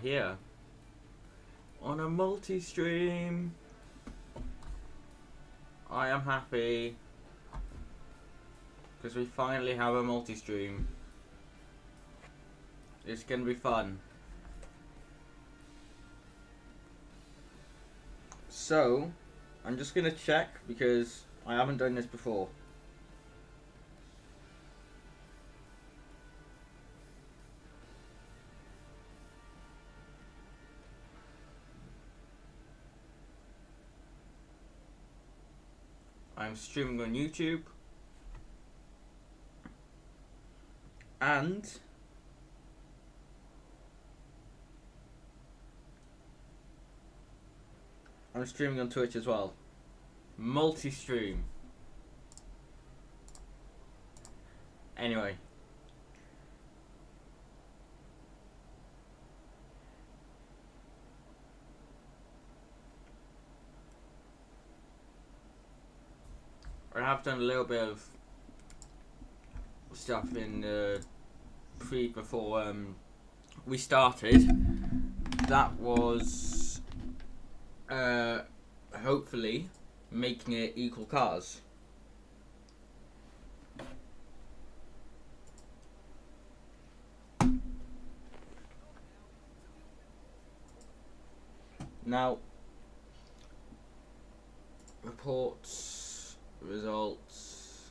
here on a multi-stream. I am happy because we finally have a multi-stream. It's gonna be fun. So, I'm just gonna check because I haven't done this before. I'm streaming on YouTube and I'm streaming on Twitch as well. Multi-stream. Anyway. I have done a little bit of stuff in before we started. That was hopefully making it equal cars. Now, reports, results.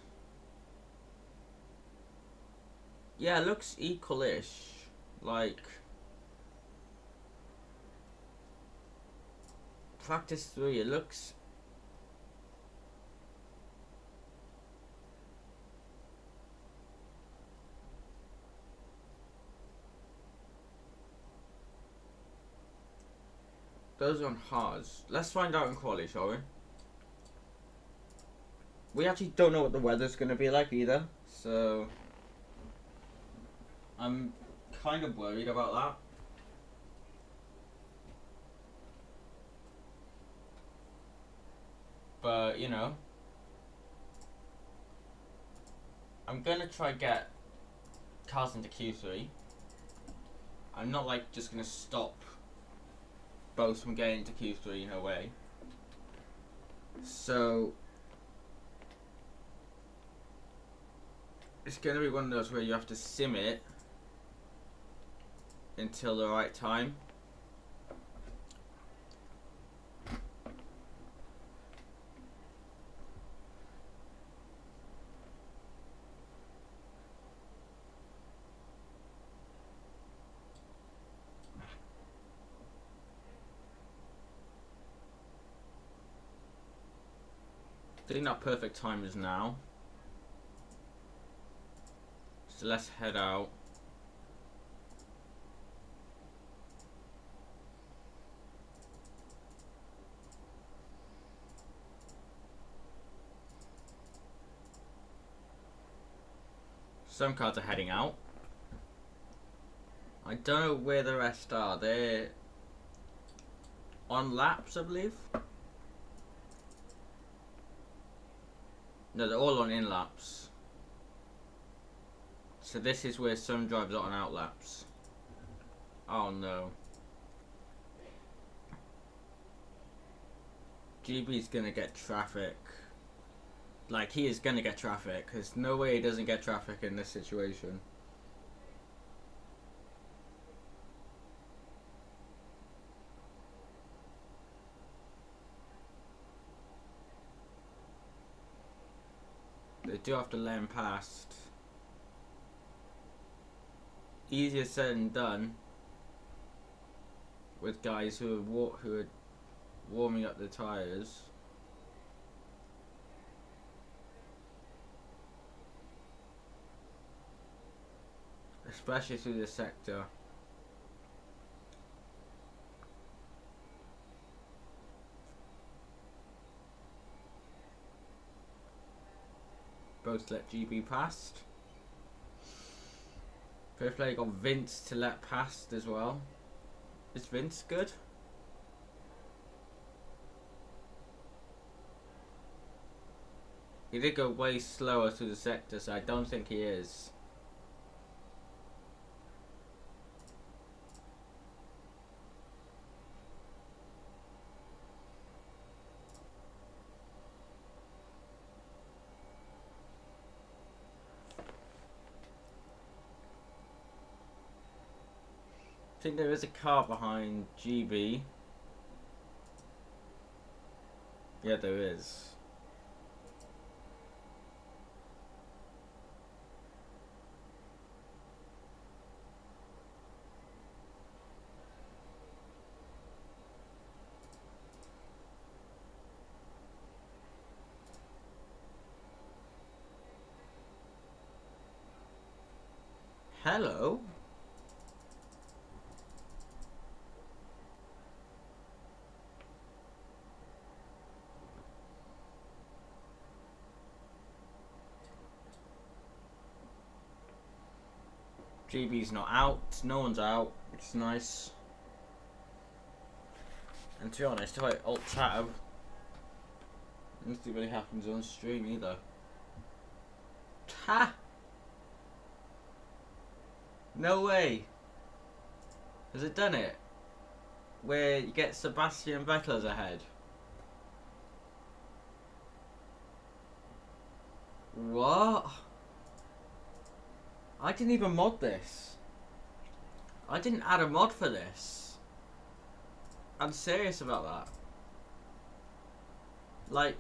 Yeah, it looks equal-ish. Like, practice 3, it looks those are on hards. Let's find out in quali, shall we? We actually don't know what the weather's gonna be like either, so I'm kind of worried about that. But, you know, I'm gonna try get cars into Q3. I'm not like just gonna stop both from getting into Q3, no way. So it's gonna be one of those where you have to sim it until the right time. I think that perfect time is now. So let's head out. Some cars are heading out. I don't know where the rest are. They're on laps, I believe. No, they're all on in laps. So this is where some drivers are on out laps. Oh no. GB's gonna get traffic. Like, he is gonna get traffic. There's no way he doesn't get traffic in this situation. They do have to let him past. Easier said than done with guys who are warming up their tyres. Especially through this sector. Both let GB past. Fair play, got Vince to let past as well. Is Vince good? He did go way slower through the sector, so I don't think he is. I think there is a car behind GB. Yeah, there is. Hello? GB's not out, no one's out, which is nice. And to be honest, if I alt tab, nothing really happens on stream either. Ha! No way! Has it done it? Where you get Sebastian Vettel's ahead? What? I didn't even mod this. I didn't add a mod for this. I'm serious about that. Like,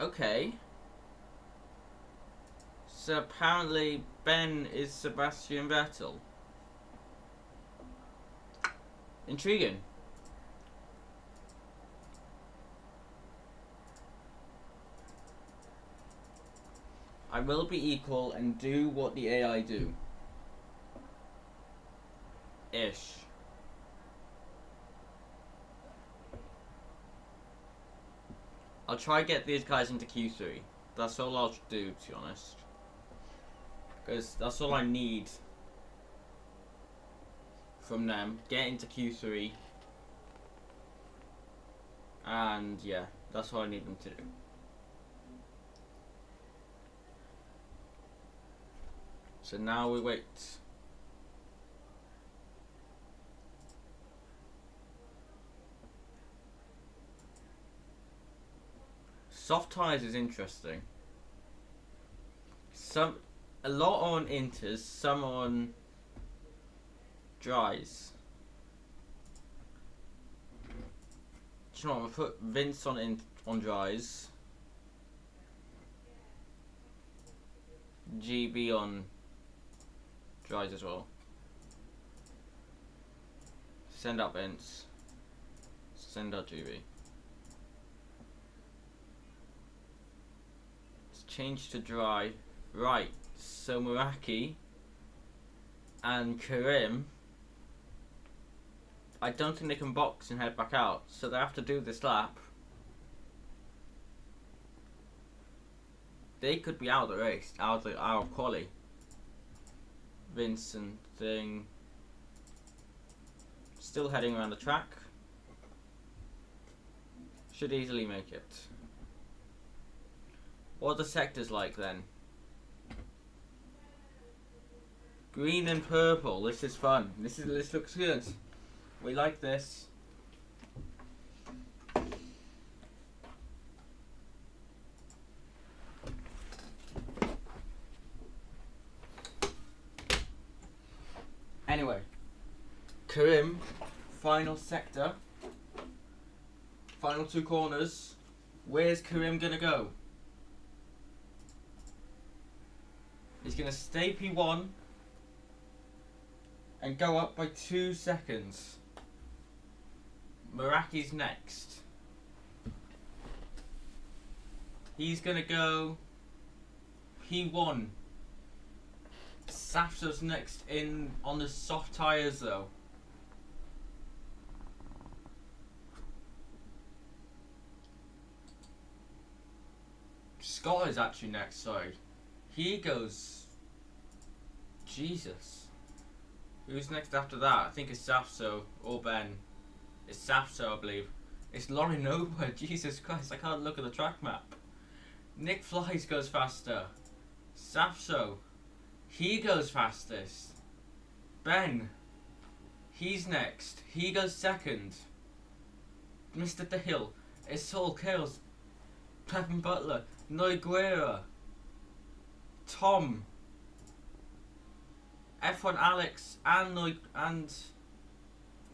okay. So apparently Ben is Sebastian Vettel. Intriguing. I will be equal and do what the AI do. Ish. I'll try to get these guys into Q3. That's all I'll do, to be honest. Because that's all I need from them. Get into Q3. And yeah, that's all I need them to do. So now we wait. Soft tires is interesting. A lot on inters, some on dries. Do you know what? I'm gonna put Vince on dries. GB on dries as well. Send out Vince. Send out GB. Let's change to dry. Right, so Meraki and Karim, I don't think they can box and head back out, so they have to do this lap. They could be out of the race, out of quali. Vincent thing, still heading around the track. Should easily make it. What are the sectors like then? Green and purple. This is fun. This looks good. We like this. Anyway, Karim, final sector, final two corners. Where's Karim gonna go? He's gonna stay P1 and go up by 2 seconds. Meraki's next. He's gonna go P1. Safso's next in on the soft tyres though. Scott is actually next, sorry. He goes... Jesus. Who's next after that? I think it's Safso or Ben. It's Safso, I believe. It's Laurie Noble. Jesus Christ, I can't look at the track map. Nick Flies goes faster. Safso. He goes fastest. Ben. He's next. He goes second. Mr. Dale. It's Saul Kills. Kevin Butler. Noguera. Tom. F1 Alex and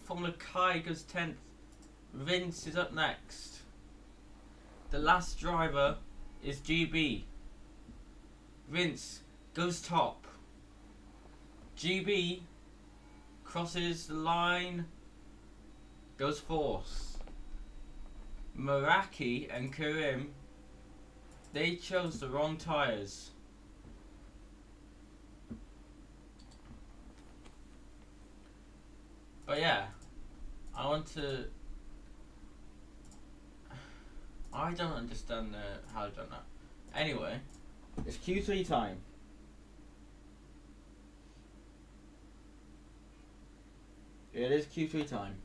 Formula Kai goes 10th. Vince is up next. The last driver is GB. Vince goes top. GB crosses the line, goes fourth. Meraki and Karim, they chose the wrong tyres. But yeah, I don't understand how I've done that. Anyway, it's Q3 time. It is Q3 time.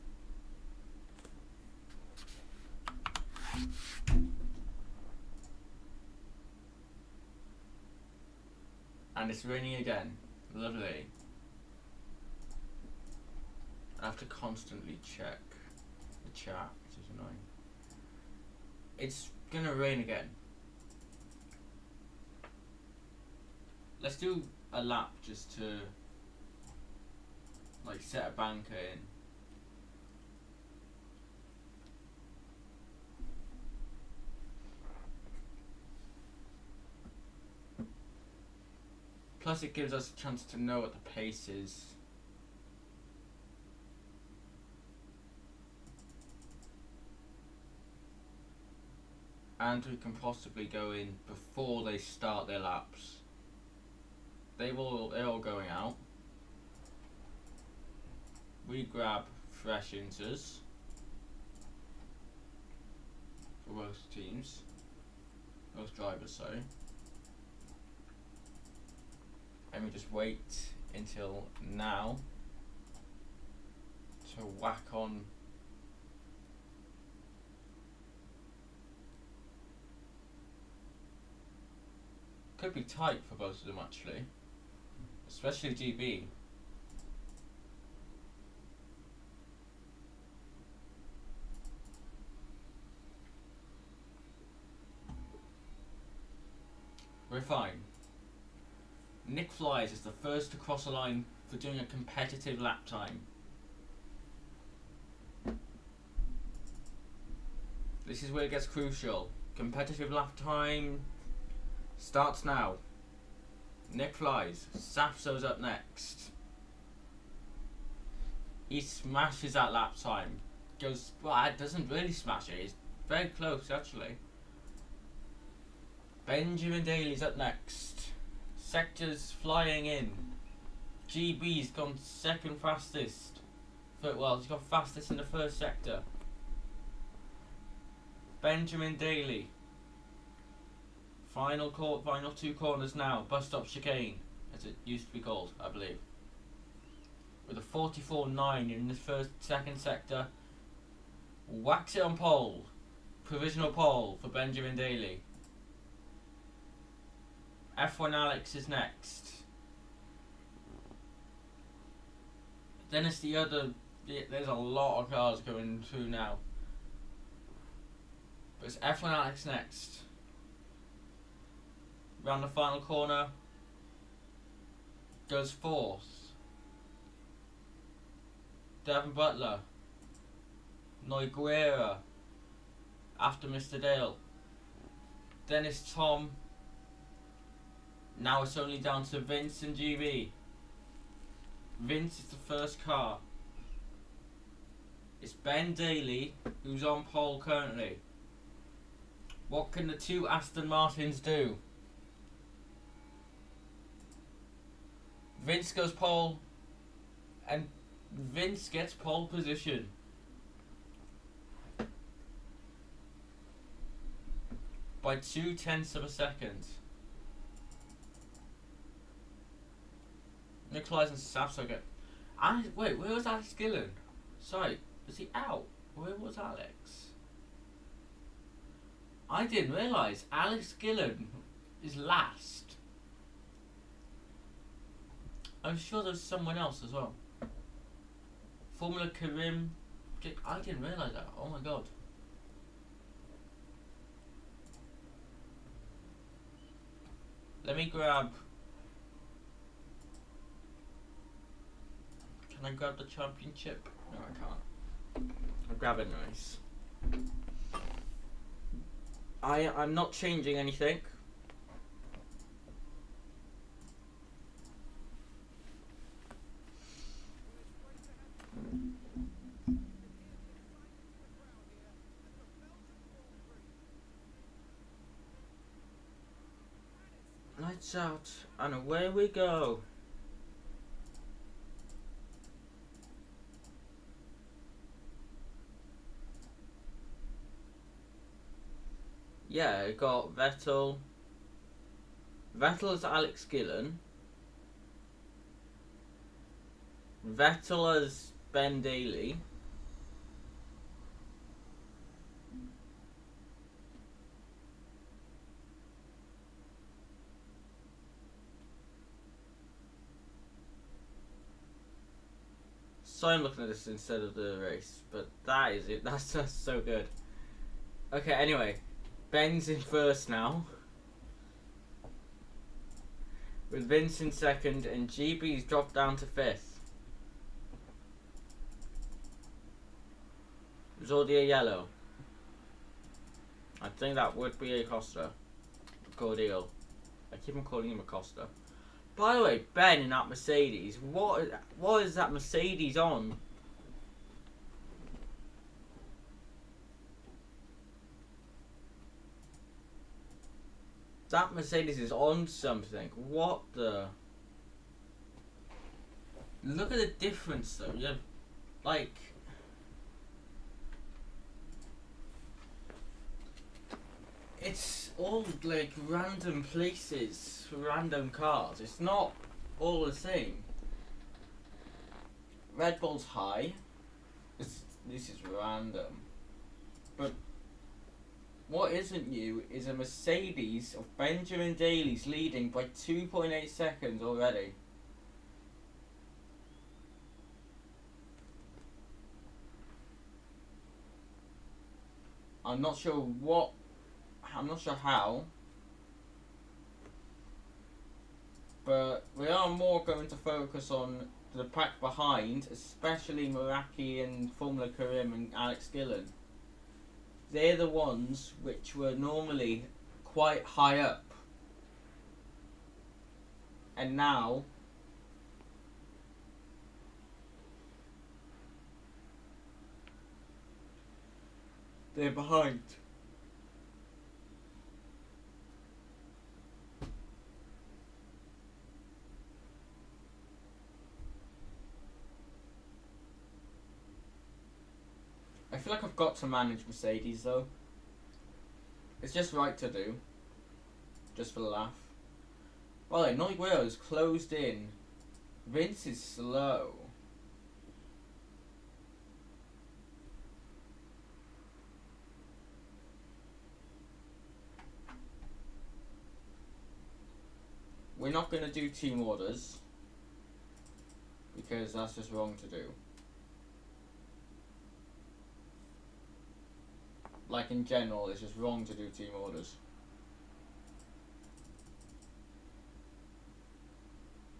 And it's raining again. Lovely. I have to constantly check the chat, which is annoying. It's gonna rain again. Let's do a lap just to like set a banker in. Plus it gives us a chance to know what the pace is. And we can possibly go in before they start their laps. They're all going out. We grab fresh inters for most teams, most drivers, sorry. And we just wait until now to whack on could be tight for both of them actually, especially GB. We're fine. Nick Flies is the first to cross the line for doing a competitive lap time. This is where it gets crucial. Competitive lap time starts now. Nick Flies. Safso's up next. He smashes that lap time. Goes, well, it doesn't really smash it. It's very close actually. Benjamin Daly's up next. Sectors flying in. GB's gone second fastest. Well, he's got fastest in the first sector. Benjamin Daly. Final two corners now. Bus stop chicane, as it used to be called, I believe. With a 44.9 in the second sector. Whacks it on pole. Provisional pole for Benjamin Daly. F1 Alex is next. Then it's the other. There's a lot of cars going through now. But it's F1 Alex next. Round the final corner. Goes fourth. Devin Butler. Noguera. After Mr. Dale. Then it's Tom. Now it's only down to Vince and GB. Vince is the first car. It's Ben Daly who's on pole currently. What can the two Aston Martins do? Vince goes pole and Vince gets pole position. By 0.2 of a second. Nikolai's and Safso get. Wait, where was Alex Gillen? Sorry, was he out? Where was Alex? I didn't realise Alex Gillen is last. I'm sure there's someone else as well. Formula Karim. I didn't realise that. Oh my god. Let me grab. Can I grab the championship? No, I can't. I'll grab it nice. I'm not changing anything. Lights out, and away we go. Yeah, I got Vettel. Vettel as Alex Gillen. Vettel as Ben Daly. So I'm looking at this instead of the race, but that is it. That's just so good. Okay, anyway, Ben's in first now, with Vince in second, and GB's dropped down to fifth. Is already a yellow. I think that would be Acosta. Cordial. I keep on calling him Acosta. By the way, Ben in that Mercedes, what is that Mercedes on? That Mercedes is on something. What the? Look at the difference though. You have, like, it's all like random places for random cars. It's not all the same. Red Bull's high. This is random. But what isn't new is a Mercedes of Benjamin Daly's leading by 2.8 seconds already. I'm not sure how, but we are more going to focus on the pack behind, especially Meraki and Formula Karim and Alex Gillen. They're the ones which were normally quite high up, and now they're behind. I feel like I've got to manage Mercedes though. It's just right to do. Just for the laugh. By the way, Noigueira is closed in. Vince is slow. We're not going to do team orders, because that's just wrong to do. Like in general, it's just wrong to do team orders.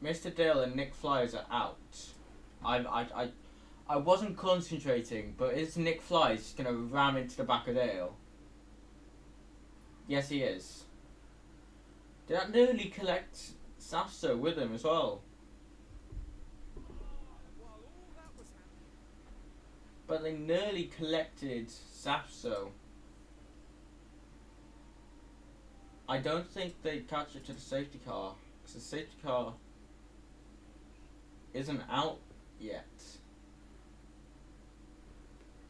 Mr. Dale and Nick Flyers are out. I wasn't concentrating, but is Nick Flyers just going to ram into the back of Dale? Yes, he is. Did that nearly collect Safso with him as well? But they nearly collected Safso. I don't think they'd catch it to the safety car, because the safety car isn't out yet.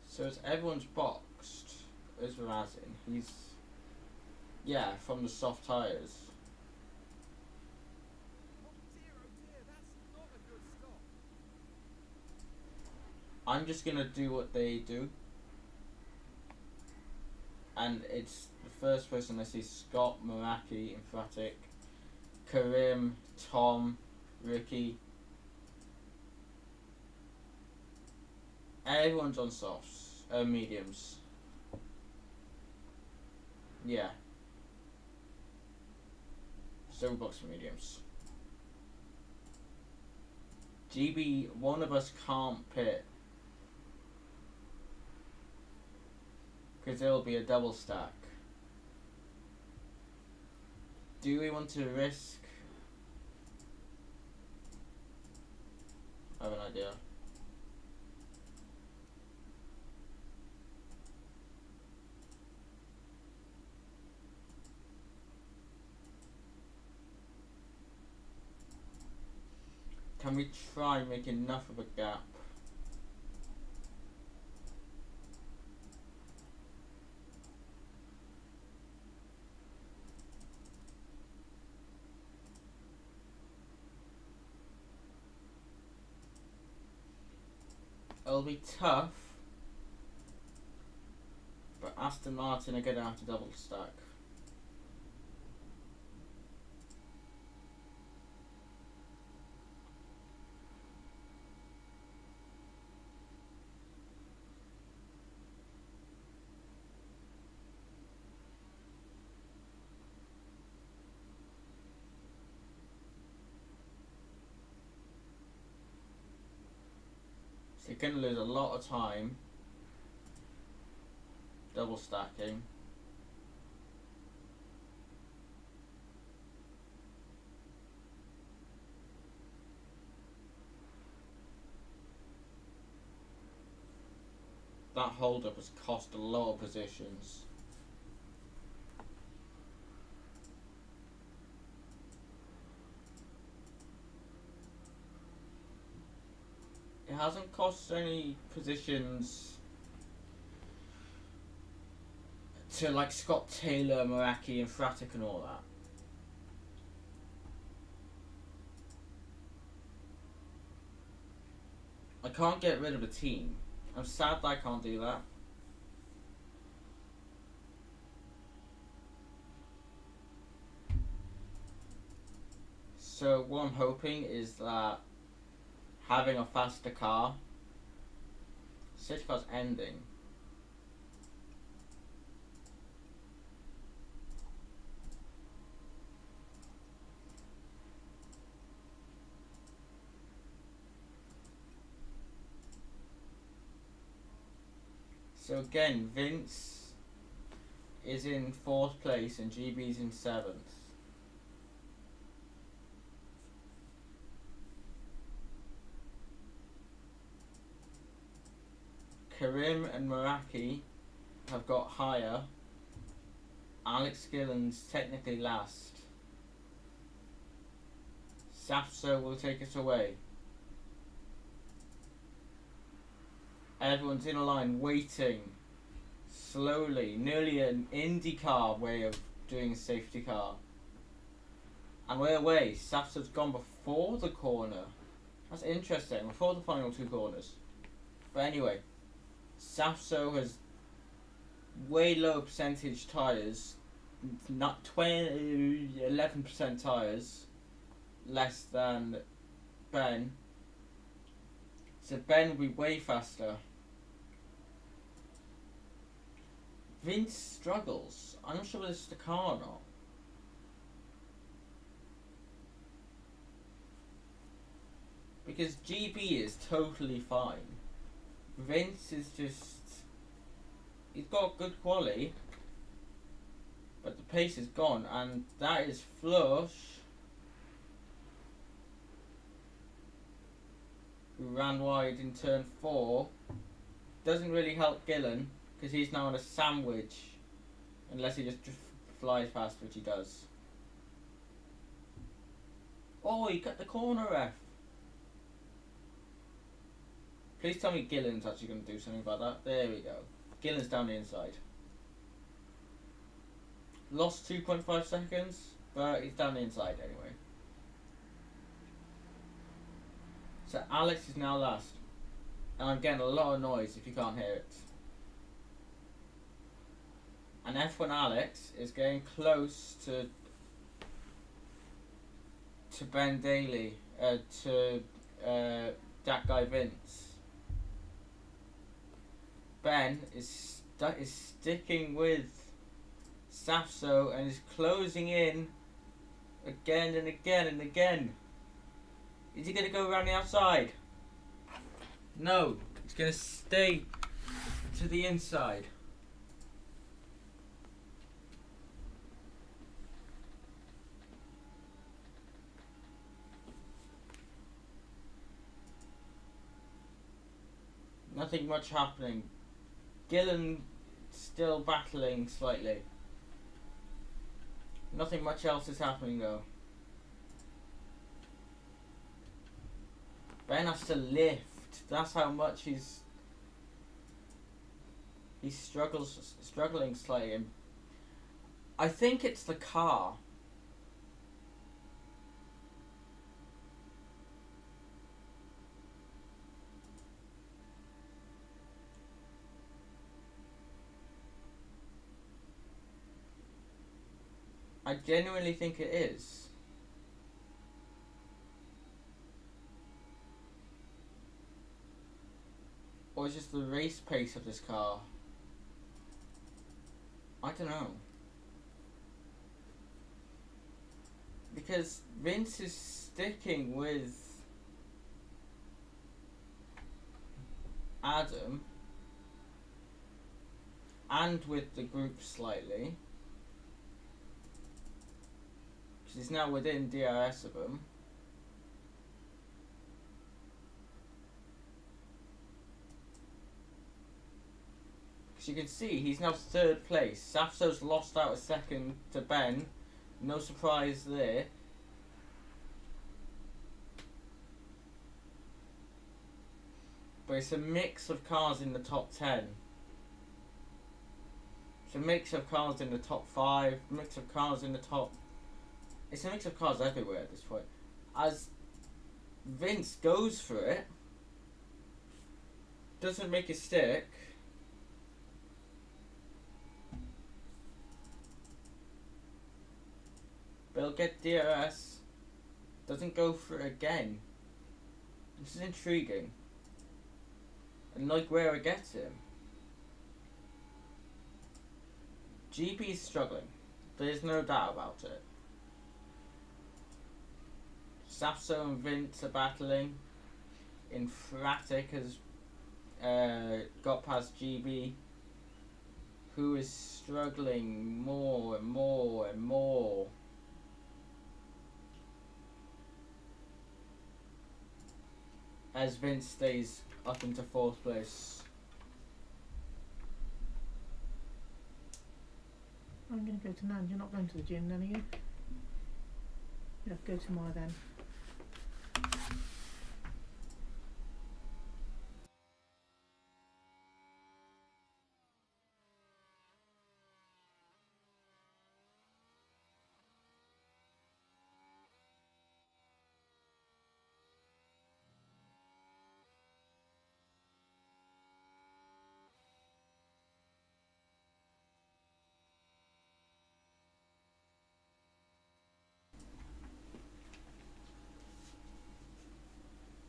So it's everyone's boxed. Where's Razin? He's, yeah, from the soft tyres. I'm just gonna do what they do. And it's the first person I see: Scott, Meraki, Emphatic, Karim, Tom, Ricky. Everyone's on softs, mediums. Yeah. Silverbox for mediums. GB, one of us can't pit. Because it'll be a double stack. Do we want to risk? I have an idea. Can we try and make enough of a gap? It'll be tough, but Aston Martin are going to have to double stack. So you're going to lose a lot of time double stacking. That hold up has cost a lot of positions. It hasn't cost any positions to like Scott Taylor, Meraki and Fratic and all that. I can't get rid of a team. I'm sad that I can't do that. So what I'm hoping is that having a faster car, safety car's ending. So again, Vince is in 4th place and GB's in 7th. Karim and Meraki have got higher. Alex Gillen's technically last. Safso will take it away. Everyone's in a line waiting slowly, nearly an IndyCar way of doing a safety car. And we're away. Safso's gone before the corner. That's interesting, before the final 2 corners. But anyway, Safso has way lower percentage tyres, not 11% tyres, less than Ben. So Ben will be way faster. Vince struggles. I'm not sure whether it's the car or not. Because GB is totally fine. Vince is just... he's got good quality, but the pace is gone, and that is Flush, who ran wide in turn 4. Doesn't really help Gillen, because he's now on a sandwich, unless he just flies past, which he does. Oh, he cut the corner, ref. Please tell me Gillen's actually going to do something about that. There we go. Gillen's down the inside. Lost 2.5 seconds, but he's down the inside anyway. So Alex is now last. And I'm getting a lot of noise if you can't hear it. And F1 Alex is getting close to Ben Daly, to that guy Vince. Ben is sticking with Safso and is closing in again and again and again. Is he going to go around the outside? No, he's going to stay to the inside. Nothing much happening. Gillen still battling slightly. Nothing much else is happening though. Ben has to lift. That's how much he's struggling slightly. I think it's the car. I genuinely think it is. Or it's just the race pace of this car. I don't know. Because Vince is sticking with Adam and with the group slightly. He's now within DRS of him. Because you can see he's now third place. Safso's lost out a second to Ben. No surprise there. But it's a mix of cars in the top 10. It's a mix of cars in the top 5. A mix of cars in the top... It's a mix of cars everywhere at this point. As Vince goes for it, doesn't make it stick. But he'll get DRS. Doesn't go for it again. This is intriguing. And like where it gets him. GB's struggling. There's no doubt about it. Safso and Vince are battling. Infratic has got past GB, who is struggling more and more and more. As Vince stays up into 4th place. I'm going to go to Nan. You're not going to the gym then, are you? Yeah, go tomorrow then.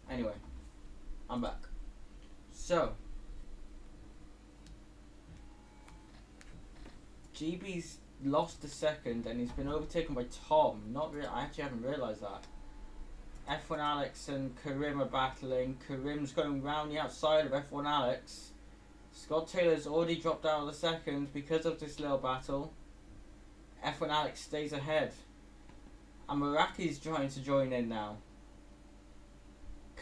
Anyway, I'm back. So, GB's lost a second and he's been overtaken by Tom. I actually haven't realised that. F1 Alex and Karim are battling. Karim's going round the outside of F1 Alex. Scott Taylor's already dropped out of the second because of this little battle. F1 Alex stays ahead. And Meraki's trying to join in now.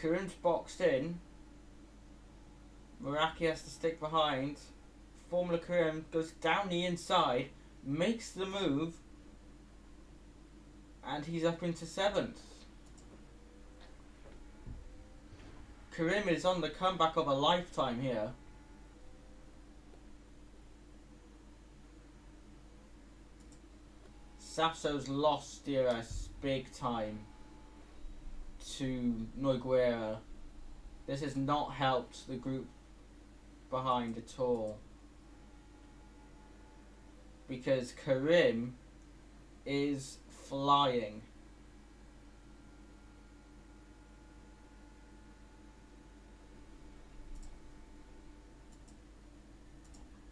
Karim's boxed in. Meraki has to stick behind. Formula Karim goes down the inside, makes the move, and he's up into 7th. Karim is on the comeback of a lifetime here. Safso's lost DRS big time to Nogueira. This has not helped the group behind at all. Because Karim is flying.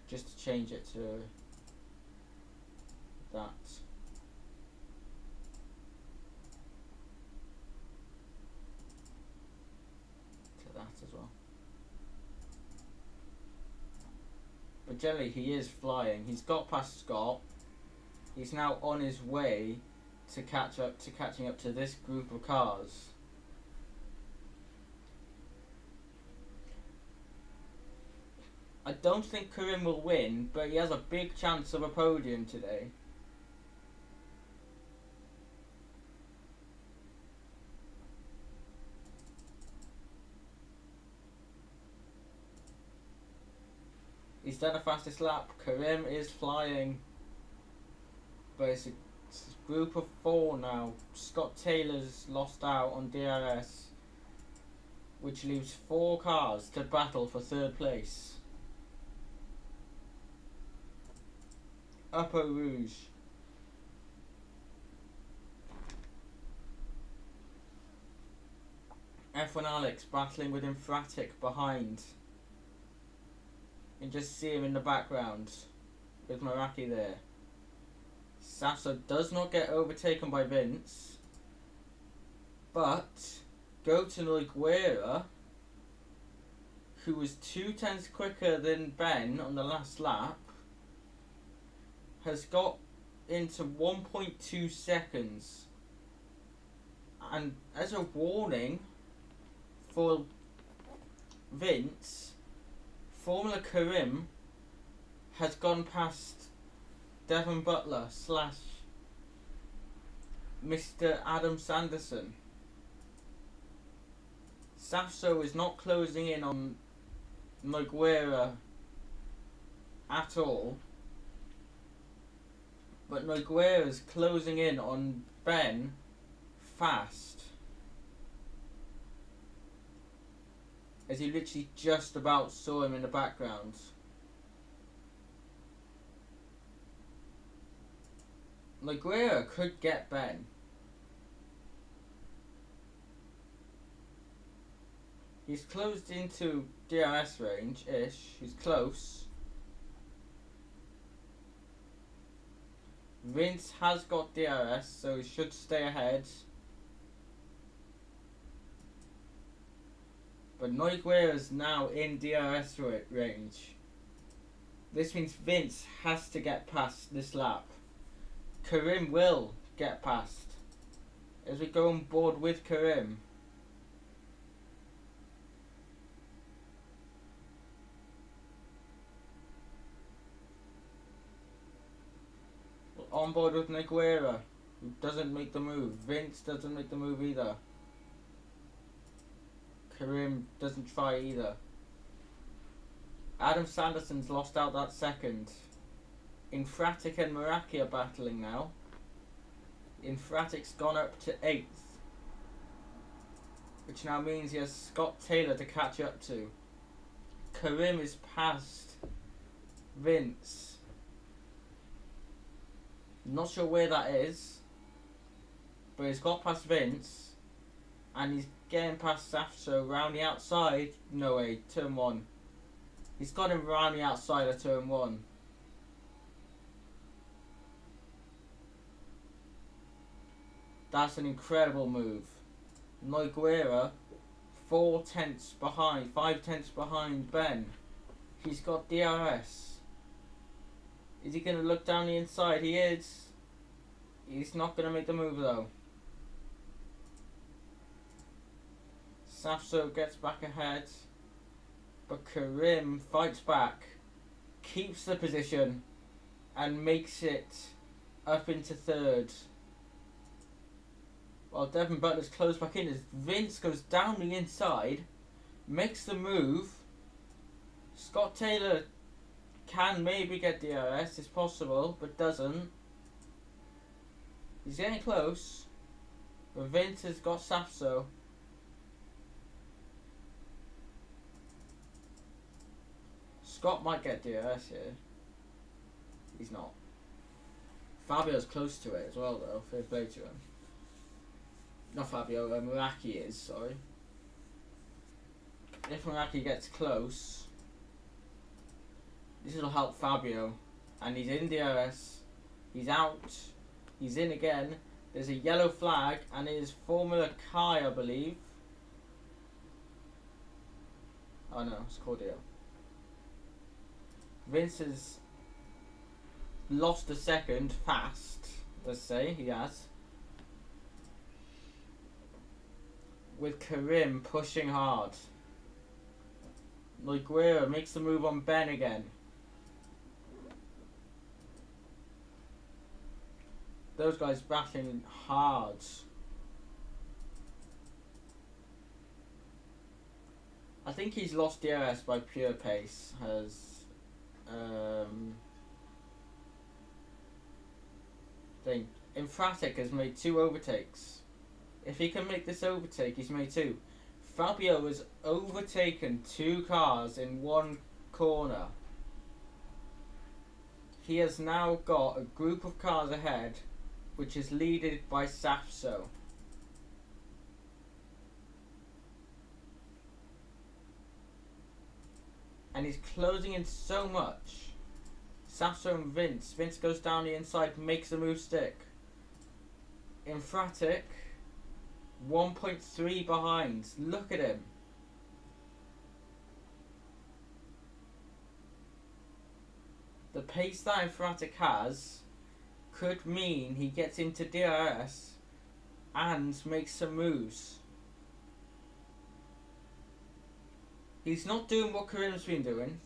just to change it to that. To that as well. But generally he is flying. He's got past Scott. He's now on his way to catching up to this group of cars. I don't think Karim will win, but he has a big chance of a podium today. He's done the fastest lap. Karim is flying. But it's a group of 4 now. Scott Taylor's lost out on DRS, which leaves 4 cars to battle for 3rd place. Upper Rouge. F1 Alex battling with Infratic behind. You can just see him in the background with Meraki there. Sasso does not get overtaken by Vince, but go to Nogueira, who was 2/10 quicker than Ben on the last lap, has got into 1.2 seconds. And as a warning for Vince, Formula Karim has gone past Devon Butler / Mr. Adam Sanderson. Safso is not closing in on Nogueira at all, but Nogueira is closing in on Ben fast, as you literally just about saw him in the background. Nogueira could get Ben. He's closed into DRS range-ish. He's close. Vince has got DRS, so he should stay ahead. But Nogueira is now in DRS range. This means Vince has to get past this lap. Karim will get past as we go on board with Karim. On board with Nogueira, who doesn't make the move. Vince doesn't make the move either. Karim doesn't try either. Adam Sanderson's lost out that second. Infratic and Meraki are battling now. Infratic's gone up to 8th, which now means he has Scott Taylor to catch up to. Karim is past Vince. Not sure where that is, but he's got past Vince, and he's getting past Safso round the outside. No way, turn 1. He's got him round the outside of turn 1. That's an incredible move. Nogueira, 4/10 behind, 5/10 behind Ben. He's got DRS. Is he going to look down the inside? He is. He's not going to make the move though. Safso gets back ahead, but Karim fights back, keeps the position, and makes it up into 3rd. While Devon Butler's close back in as Vince goes down the inside, makes the move. Scott Taylor can maybe get DRS, it's possible, but doesn't. He's getting close, but Vince has got Safso. Scott might get DRS here. He's not. Fabio's close to it as well though, fair play to him. Not Fabio, Meraki is, sorry. If Meraki gets close, This will help Fabio. And he's in DRS. He's out. He's in again. There's a yellow flag, and it is Formula Kai, I believe. Oh no, it's Cordio. Vince has lost a second fast, let's say, he has. With Karim pushing hard. Nogueira makes the move on Ben again. Those guys battling hard. I think he's lost DRS by pure pace. Infratic has made 2 overtakes. If he can make this overtake, he's made 2. Fabio has overtaken 2 cars in 1 corner. He has now got a group of cars ahead, which is leaded by Safso. And he's closing in so much. Safso and Vince. Vince goes down the inside, makes the move stick. Infratic, 1.3 behind. Look at him. The pace that Infratic has could mean he gets into DRS and makes some moves. He's not doing what Karim's been doing.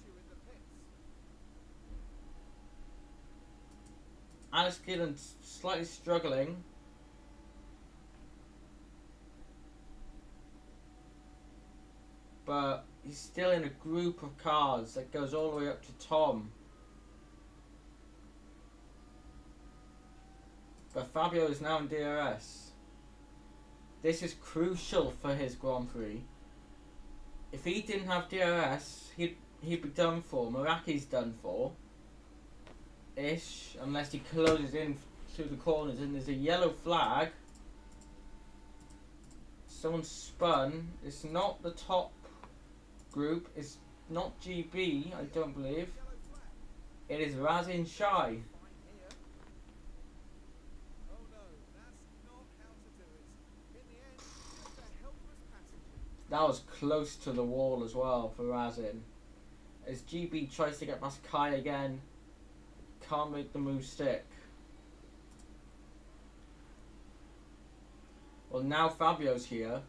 Alex Gillen's slightly struggling. But he's still in a group of cars that goes all the way up to Tom. But Fabio is now in DRS. This is crucial for his Grand Prix. If he didn't have DRS, he'd be done for. Maraki's done for. Ish, unless he closes in through the corners, and there's a yellow flag. Someone spun. It's not the top group. It's not GB, I don't believe. It is Razin Shai. That was close to the wall as well for Razin. As GB tries to get past Kai again. Can't make the move stick. Well, now Fabio's here.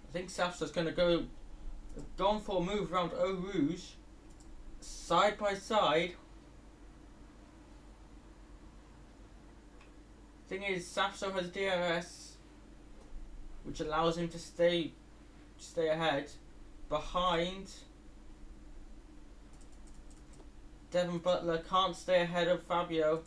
I think Safsa's going to gone for a move around Eau Rouge. Side by side. Thing is, Safso has DRS, which allows him to stay ahead. Behind, Devon Butler can't stay ahead of Fabio.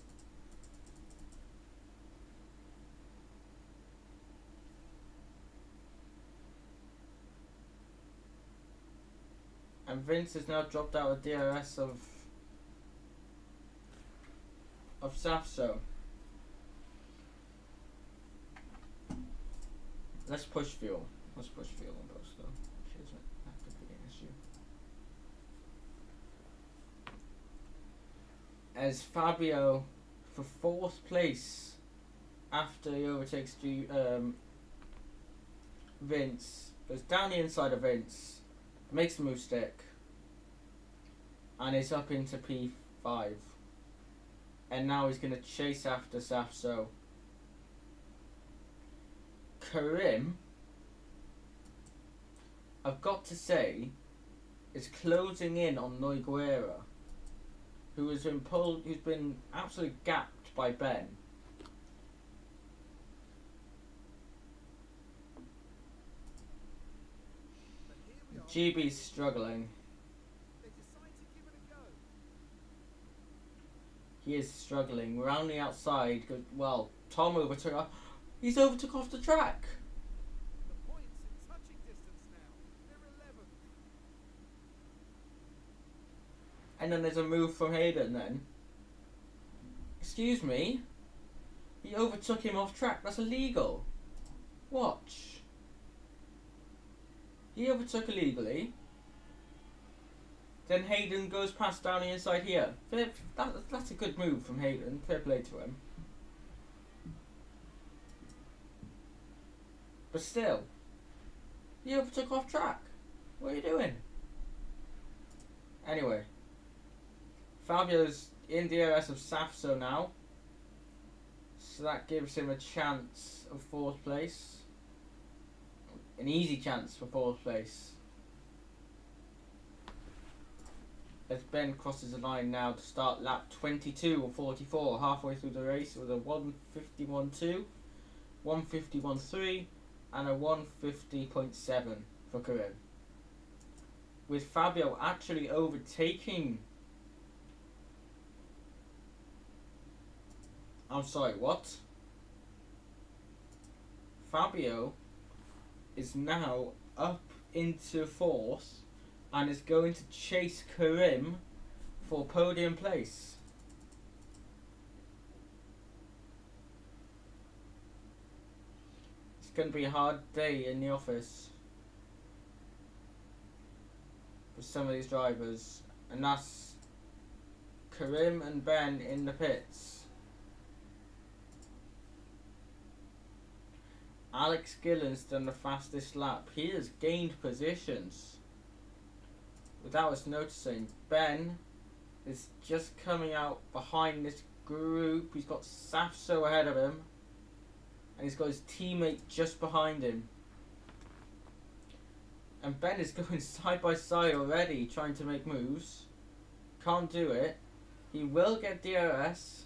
And Vince has now dropped out of DRS of Safso. Let's push fuel. Let's push fuel on post though. Which isn't that could be an issue. As Fabio for 4th place after he overtakes Vince, goes down the inside of Vince, makes the move stick, and is up into P5. And now he's going to chase after Safso. Karim, I've got to say, is closing in on Nogueira, who has been who's been absolutely gapped by Ben. GB's struggling. He is struggling. We're on the outside. Well, Tom overtook. He's overtook off the track. The points in touching distance now. They're 11th. And then there's a move from Hayden then. Excuse me? He overtook him off track. That's illegal. Watch. He overtook illegally. Then Hayden goes past down the inside here. That's a good move from Hayden. Fair play to him. But still, you took off track. What are you doing? Anyway, Fabio's in DRS of Safso now. So that gives him a chance of 4th place. An easy chance for 4th place. As Ben crosses the line now to start lap 22 or 44, halfway through the race with a 1:51.2, 1:51.3 and a 1:50.7 for Karim. With Fabio actually overtaking... I'm sorry, what? Fabio is now up into 4th and is going to chase Karim for podium place. It's going to be a hard day in the office for some of these drivers, and that's Karim and Ben in the pits. Alex Gillen's done the fastest lap. He has gained positions without us noticing. Ben is just coming out behind this group. He's got Safso ahead of him, and he's got his teammate just behind him. And Ben is going side by side already, trying to make moves. Can't do it. He will get DRS.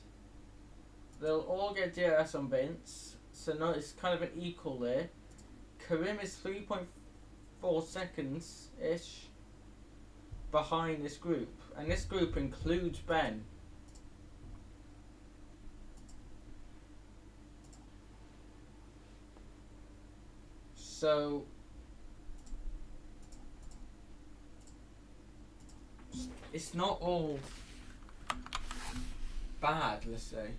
They'll all get DRS on Vince. So no, it's kind of an equal there. Karim is 3.4 seconds-ish behind this group. And this group includes Ben. So it's not all bad, let's say.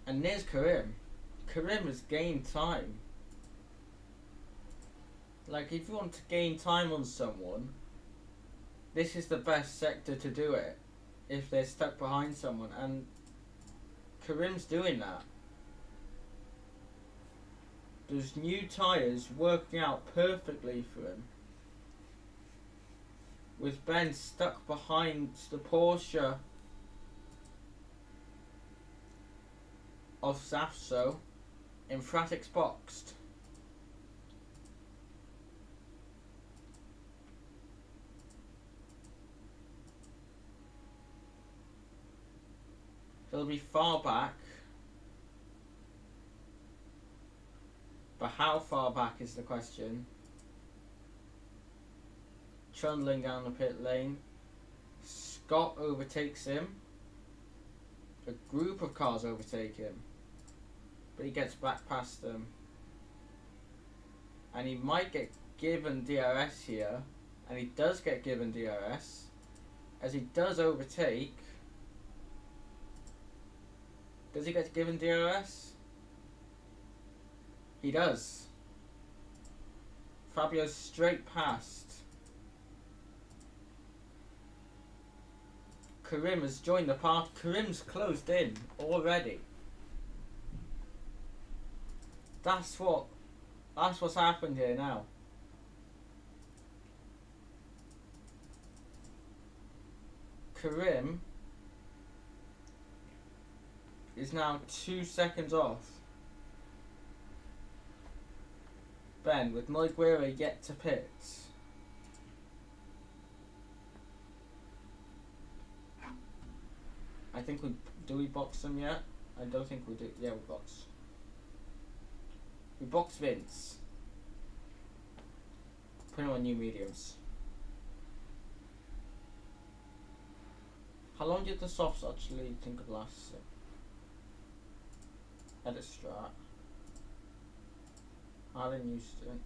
And there's Karim. Karim has gained time. Like, if you want to gain time on someone, this is the best sector to do it. If they're stuck behind someone. And Karim's doing that. There's new tyres working out perfectly for him. With Ben stuck behind the Porsche of Safso in Fratix boxed. He'll be far back, but how far back is the question. Trundling down the pit lane. Scott overtakes him. A group of cars overtake him, but he gets back past them, and he might get given DRS here, and he does get given DRS as he does overtake. Does he get given DRS? He does. Fabio's straight past. Karim has joined the party. Karim's closed in already. That's what's happened here now. Karim is now 2 seconds off Ben, with Noiguera yet to pit. I think do we box them yet? I don't think we do. Yeah, we box. We box Vince. Put him on new mediums. How long did the softs actually think of last? Edit strat. Alan Houston.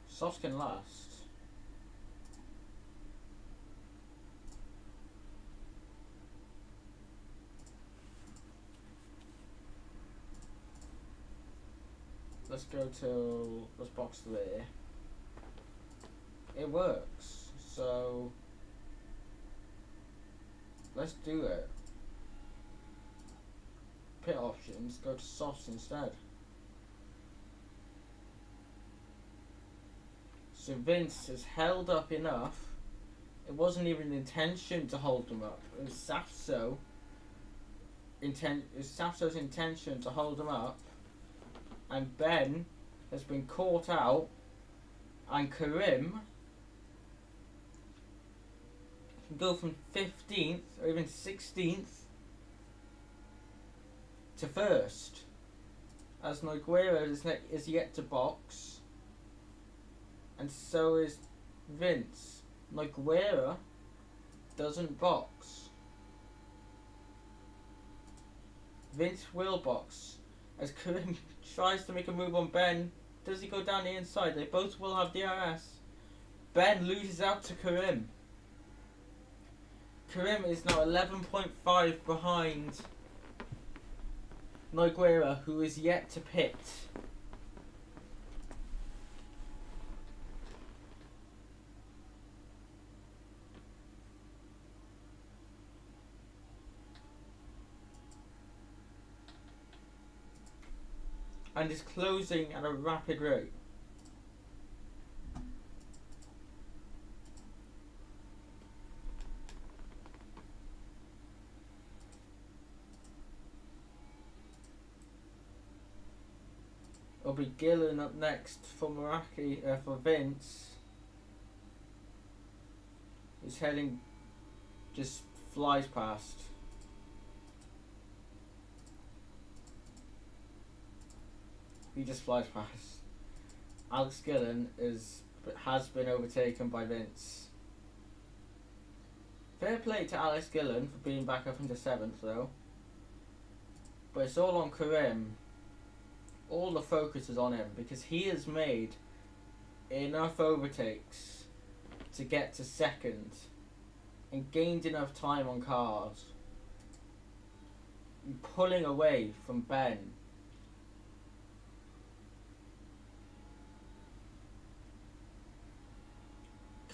Softs can last. let's go to this box there. It works, so let's do it. Pit options, go to softs instead. So Vince is held up enough. It wasn't even the intention to hold them up. It was Safso's intention to hold them up. And Ben has been caught out. And Karim can go from 15th or even 16th to first. As Nogueira is yet to box. And so is Vince. Nogueira doesn't box. Vince will box. As Karim tries to make a move on Ben, does he go down the inside? They both will have DRS. Ben loses out to Karim. Karim is now 11.5 behind Nogueira, who is yet to pit. And is closing at a rapid rate. It'll be Gillen up next for for Vince. He's heading, just flies past. He just flies past. Alex Gillen has been overtaken by Vince. Fair play to Alex Gillen for being back up into 7th though. But it's all on Karim. All the focus is on him because he has made enough overtakes to get to 2nd and gained enough time on cars. Pulling away from Ben.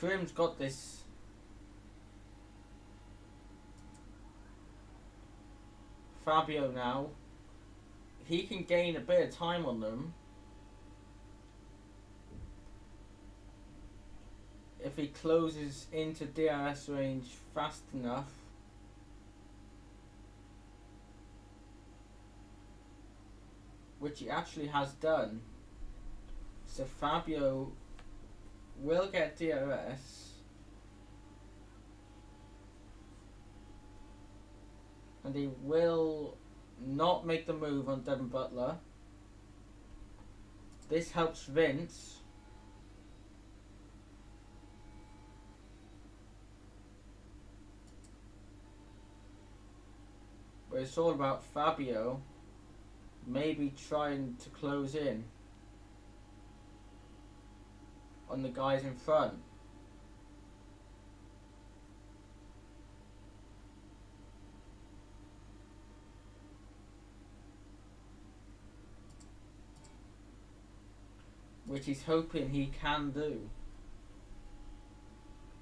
Karim's got this. Fabio now. He can gain a bit of time on them. If he closes into DRS range fast enough. Which he actually has done. So Fabio will get DRS, and he will not make the move on Devon Butler. This helps Vince. But it's all about Fabio maybe trying to close in on the guys in front. Which he's hoping he can do.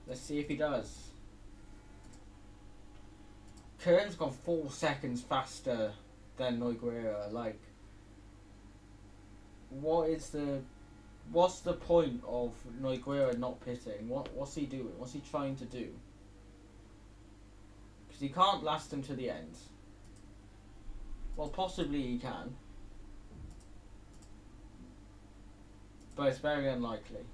Let's see if he does. Kern's gone 4 seconds faster than Nogueira. Like, what's the point of Nogueira not pitting? What's he doing? What's he trying to do? Because he can't last him to the end. Well, possibly he can. But it's very unlikely.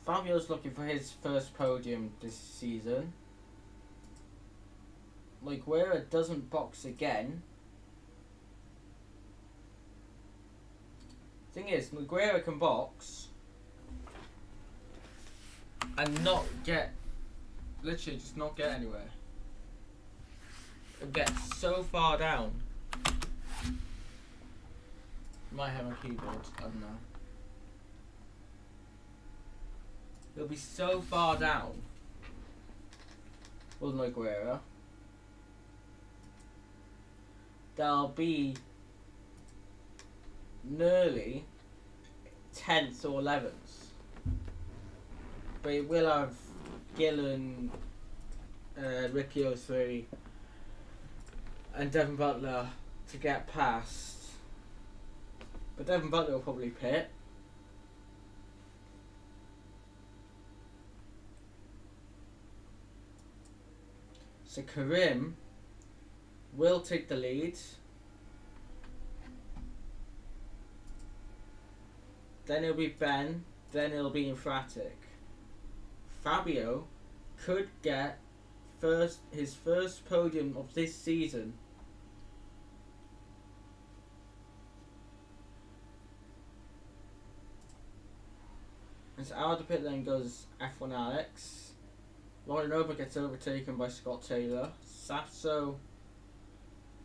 Fabio's looking for his first podium this season. Nogueira doesn't box again. Thing is, Nogueira can box and not get, literally just not get anywhere. It gets so far down. Might have a keyboard, I don't know. He'll be so far down. Will Noguera. They'll be nearly 10th or 11th. But it will have Gillen, Ricky 03 and Devon Butler to get past. But Devon Butler will probably pit. So Karim will take the lead. Then it'll be Ben. Then it'll be Infratic. Fabio could get his first podium of this season. And so out of the pit lane goes F1 Alex. Laurinova gets overtaken by Scott Taylor. Sasso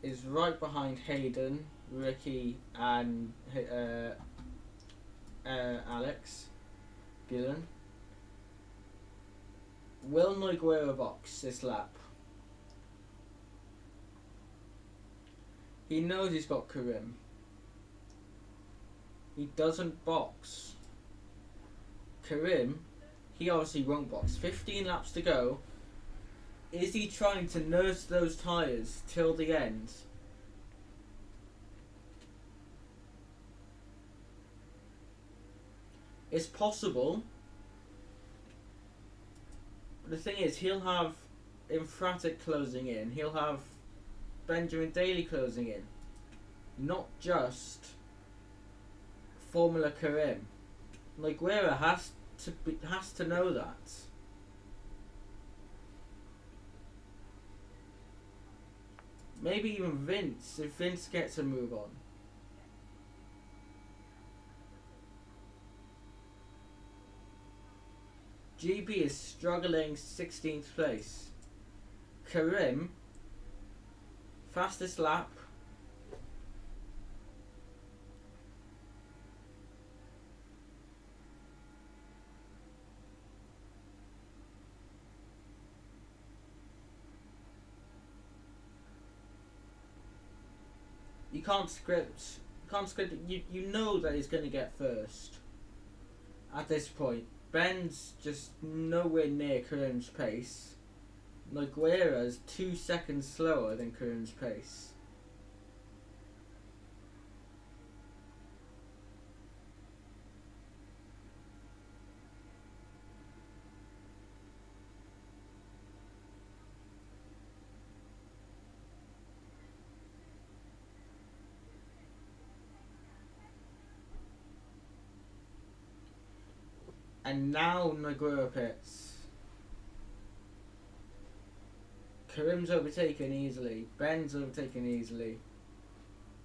is right behind Hayden, Ricky, and Alex Gillen. Will Noguera box this lap? He knows he's got Karim. He doesn't box. Karim, he obviously won't box. 15 laps to go. Is he trying to nurse those tyres till the end? It's possible. But the thing is, he'll have Infratic closing in. He'll have Benjamin Daly closing in. Not just Formula Karim. Noguera has to know that. Maybe even Vince, if Vince gets a move on. GB is struggling 16th place. Karim, fastest lap. You can't script. You know that he's going to get first. At this point, Ben's just nowhere near Karim's pace. Noguera's 2 seconds slower than Karim's pace. And now Noguera pits. Karim's overtaken easily. Ben's overtaken easily.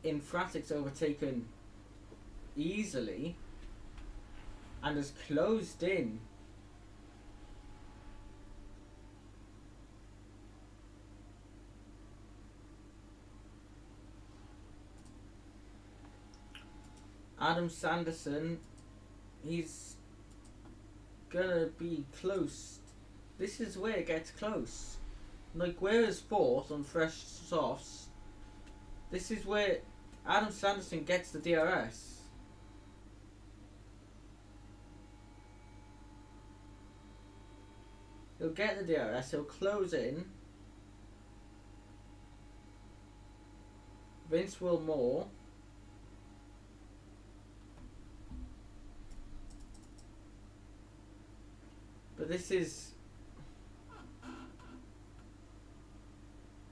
Infratic's overtaken easily. And has closed in. Adam Sanderson, he's gonna be close. This is where it gets close. Noguera's fourth on fresh softs. This is where Adam Sanderson gets the DRS. He'll get the DRS, he'll close in. Vince will more. But this is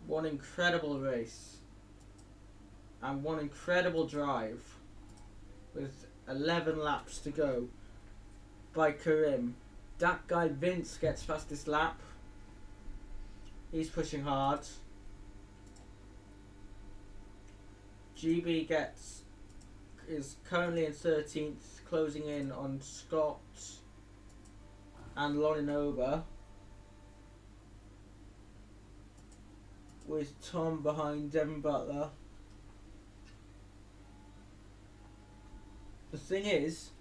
one incredible race and one incredible drive with 11 laps to go by Karim. That guy Vince gets fastest lap. He's pushing hard. GB is currently in 13th, closing in on Scott and Laurinova, with Tom behind Devon Butler. The thing is,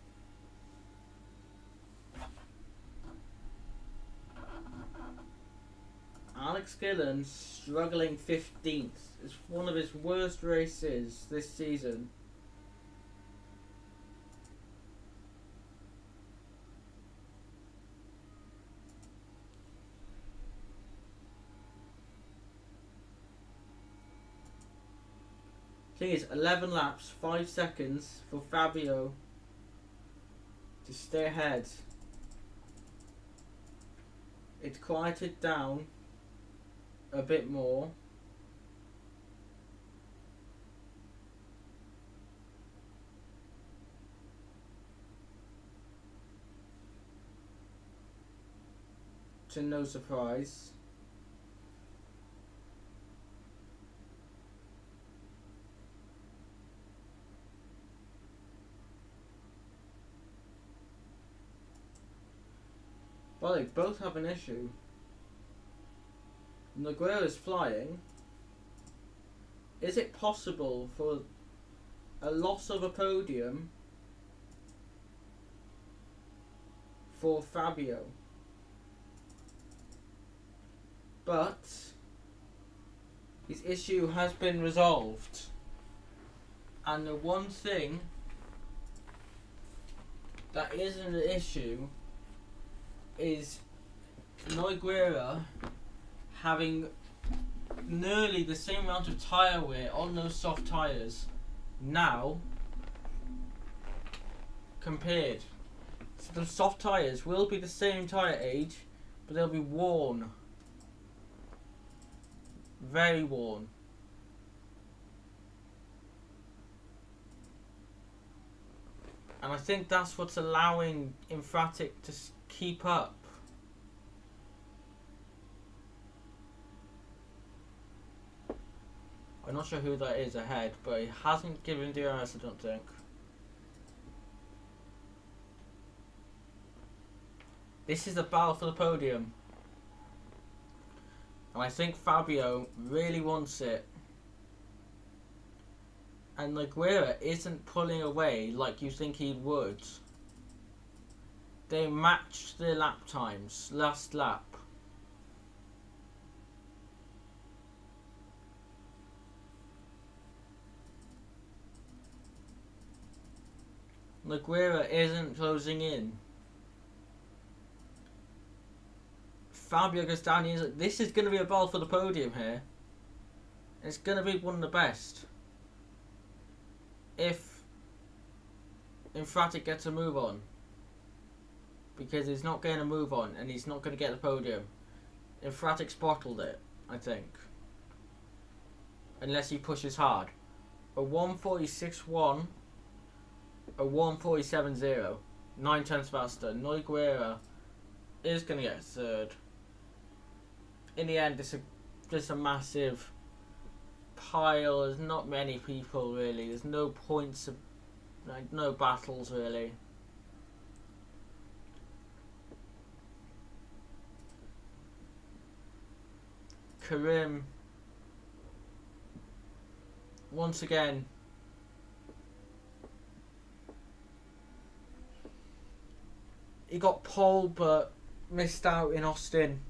Alex Gillen struggling 15th. It's one of his worst races this season. Thing is, 11 laps, 5 seconds for Fabio to stay ahead. It's quieted down a bit more. To no surprise. Well, they both have an issue. Nogueira is flying. Is it possible for a loss of a podium for Fabio? But his issue has been resolved. And the one thing that isn't an issue is Nogueira having nearly the same amount of tyre wear on those soft tyres now compared. So the soft tyres will be the same tyre age, but they'll be worn. Very worn. And I think that's what's allowing Infratic to keep up. I'm not sure who that is ahead, but he hasn't given DRS, I don't think. This is the battle for the podium. And I think Fabio really wants it. And Nogueira isn't pulling away like you think he would. They matched their lap times last lap. Nogueira isn't closing in. Fabio goes down here. Like, this is going to be a battle for the podium here. It's going to be one of the best. If Infratic gets a move on. Because he's not going to move on and he's not going to get the podium. Infratic's bottled it, I think. Unless he pushes hard. A 146.1. A 147.0. 9 tenths faster. Nogueira is going to get third. In the end, it's just a massive pile. There's not many people really. There's no points, like no battles really. Karim once again he got pole but missed out in Austin.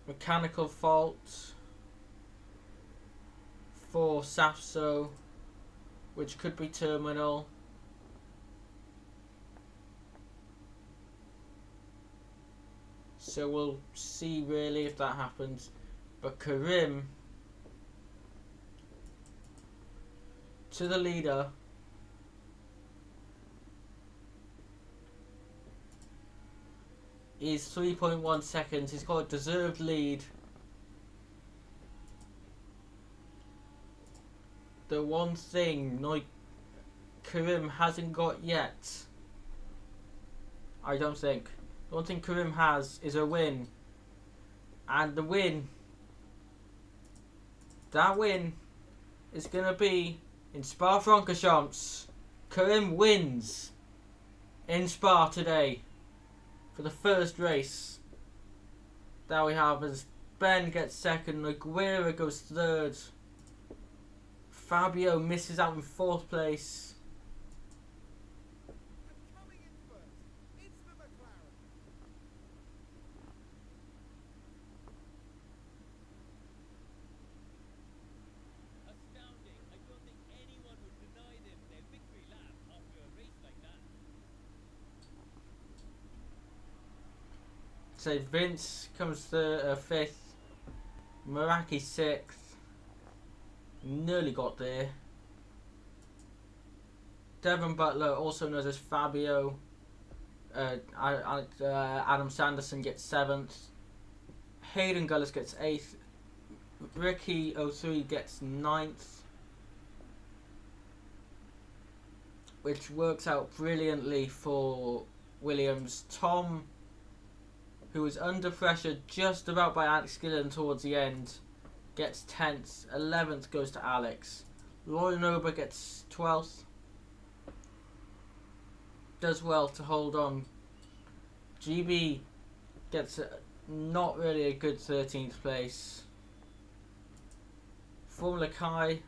Mechanical fault for Safso, which could be terminal. So we'll see really if that happens. But Karim to the leader. He's 3.1 seconds. He's got a deserved lead. The one thing Karim hasn't got yet, I don't think. The one thing Karim has is a win. And the win, that win is going to be in Spa-Francorchamps. Karim wins in Spa today. For the first race that we have, as Ben gets second, Nogueira goes third, Fabio misses out in fourth place. And coming in first, it's the McLaren. say Vince comes to 5th, Meraki 6th, nearly got there. Devon Butler, also known as Fabio, Adam Sanderson gets 7th, Hayden Gullis gets 8th, Ricky 03 gets 9th, which works out brilliantly for Williams. Tom, who was under pressure just about by Alex Gillen towards the end, gets 10th. 11th goes to Alex. Lauren Ober gets 12th. Does well to hold on. GB gets not really a good 13th place. Formula Kai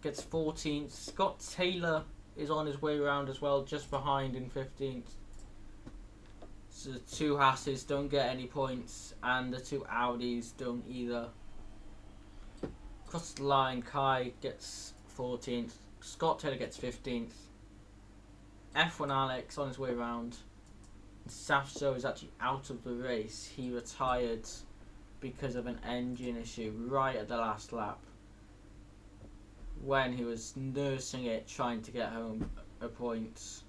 gets 14th. Scott Taylor is on his way around as well, just behind in 15th. So the 2 Hasses don't get any points, and the 2 Audis don't either. Across the line, Kai gets 14th. Scott Taylor gets 15th. F1 Alex on his way around. Safso is actually out of the race. He retired because of an engine issue right at the last lap, when he was nursing it, trying to get home a point.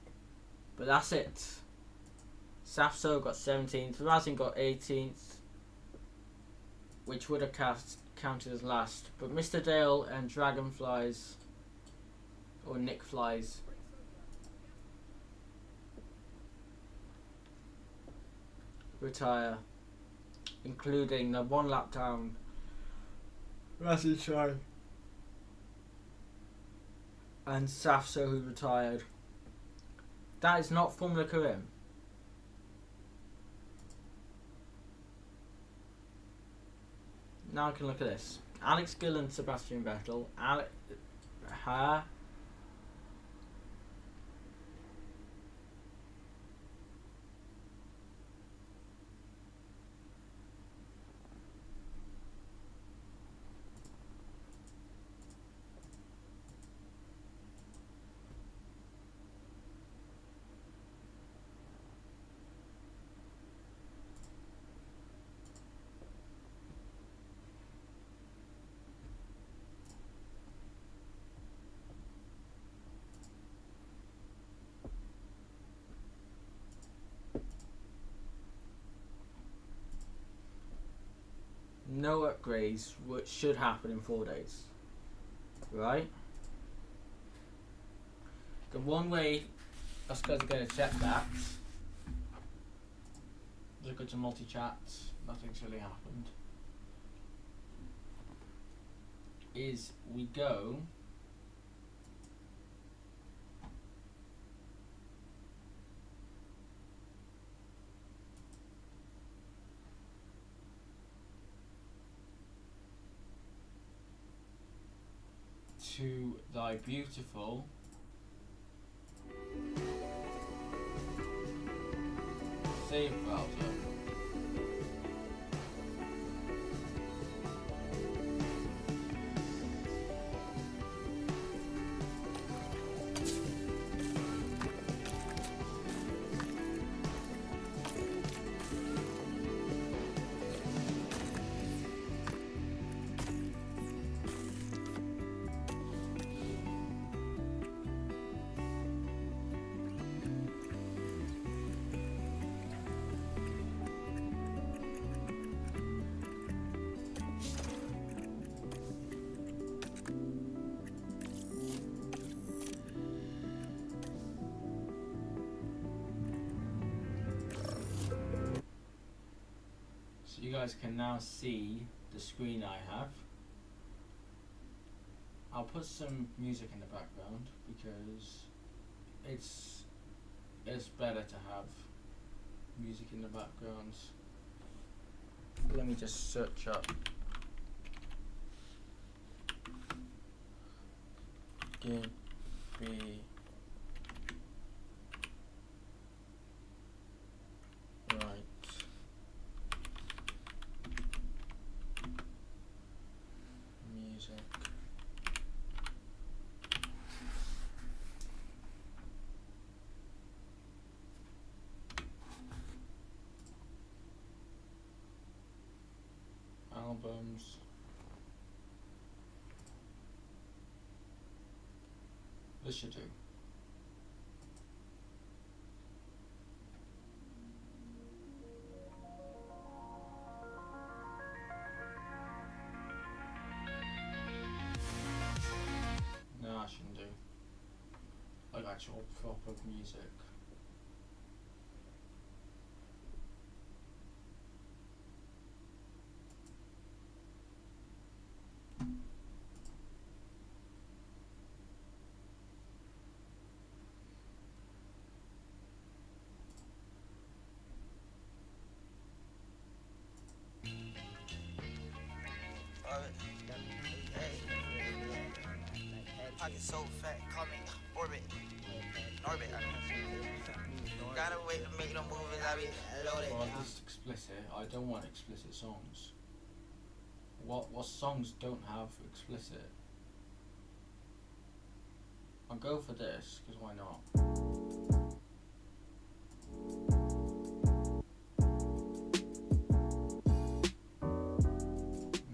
But that's it. Safso got 17th, Razin got 18th, which would have counted as last. But Mr. Dale and Dragonflies, or Nick Flies, retire, including the 1 lap down Razin Shine and Safso, who retired. That is not Formula Karim. Now I can look at this. Alex Gill and Sebastian Vettel. No upgrades, which should happen in 4 days. Right? The one way us guys are going to check that, let's go to multi-chat, nothing's really happened, is we go to thy beautiful save browser. You guys can now see the screen I have. I'll put some music in the background because it's better to have music in the background. Let me just search up Gibby right music. albums. This should do. No, I shouldn't do. Like actual proper music. Pocket so fat, call me Orbit. Orbit, I mean. Gotta wait to make no movies, I be loaded. Well, this is explicit. I don't want explicit songs. What songs don't have explicit? I'll go for this, because why not?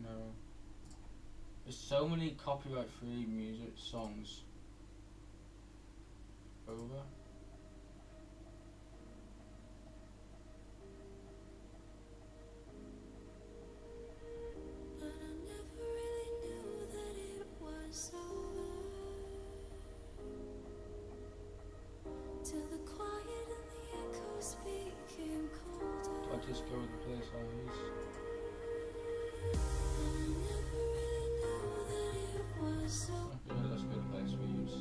No. There's so many copyright-free music songs. Over. But I never really knew that it was over till the quiet and the echoes became colder. I just go with the place I use. And I never really knew that it was over. Yeah, let's go to the place we use.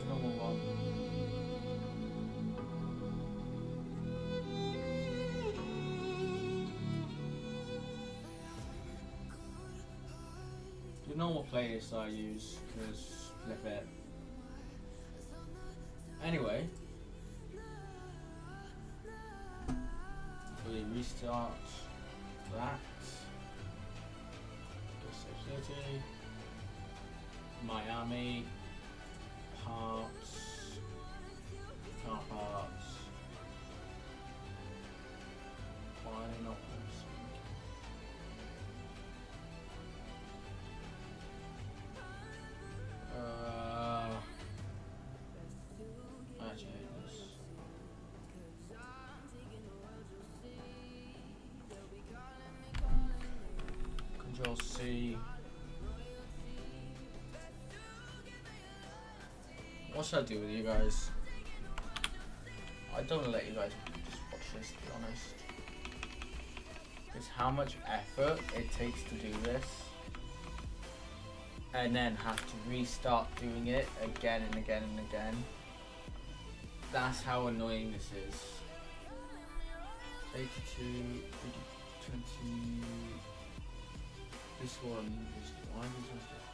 Number one. The normal playlist I use, because flip it. Anyway, we restart that. Go Save City, Miami, Parts, Car Parts. Why not? Actually, hate this. Control C. What should I do with you guys? I don't want to let you guys just watch this, to be honest. It's how much effort it takes to do this, and then have to restart doing it again and again and again. That's how annoying this is. 82, 20. This one is why is this one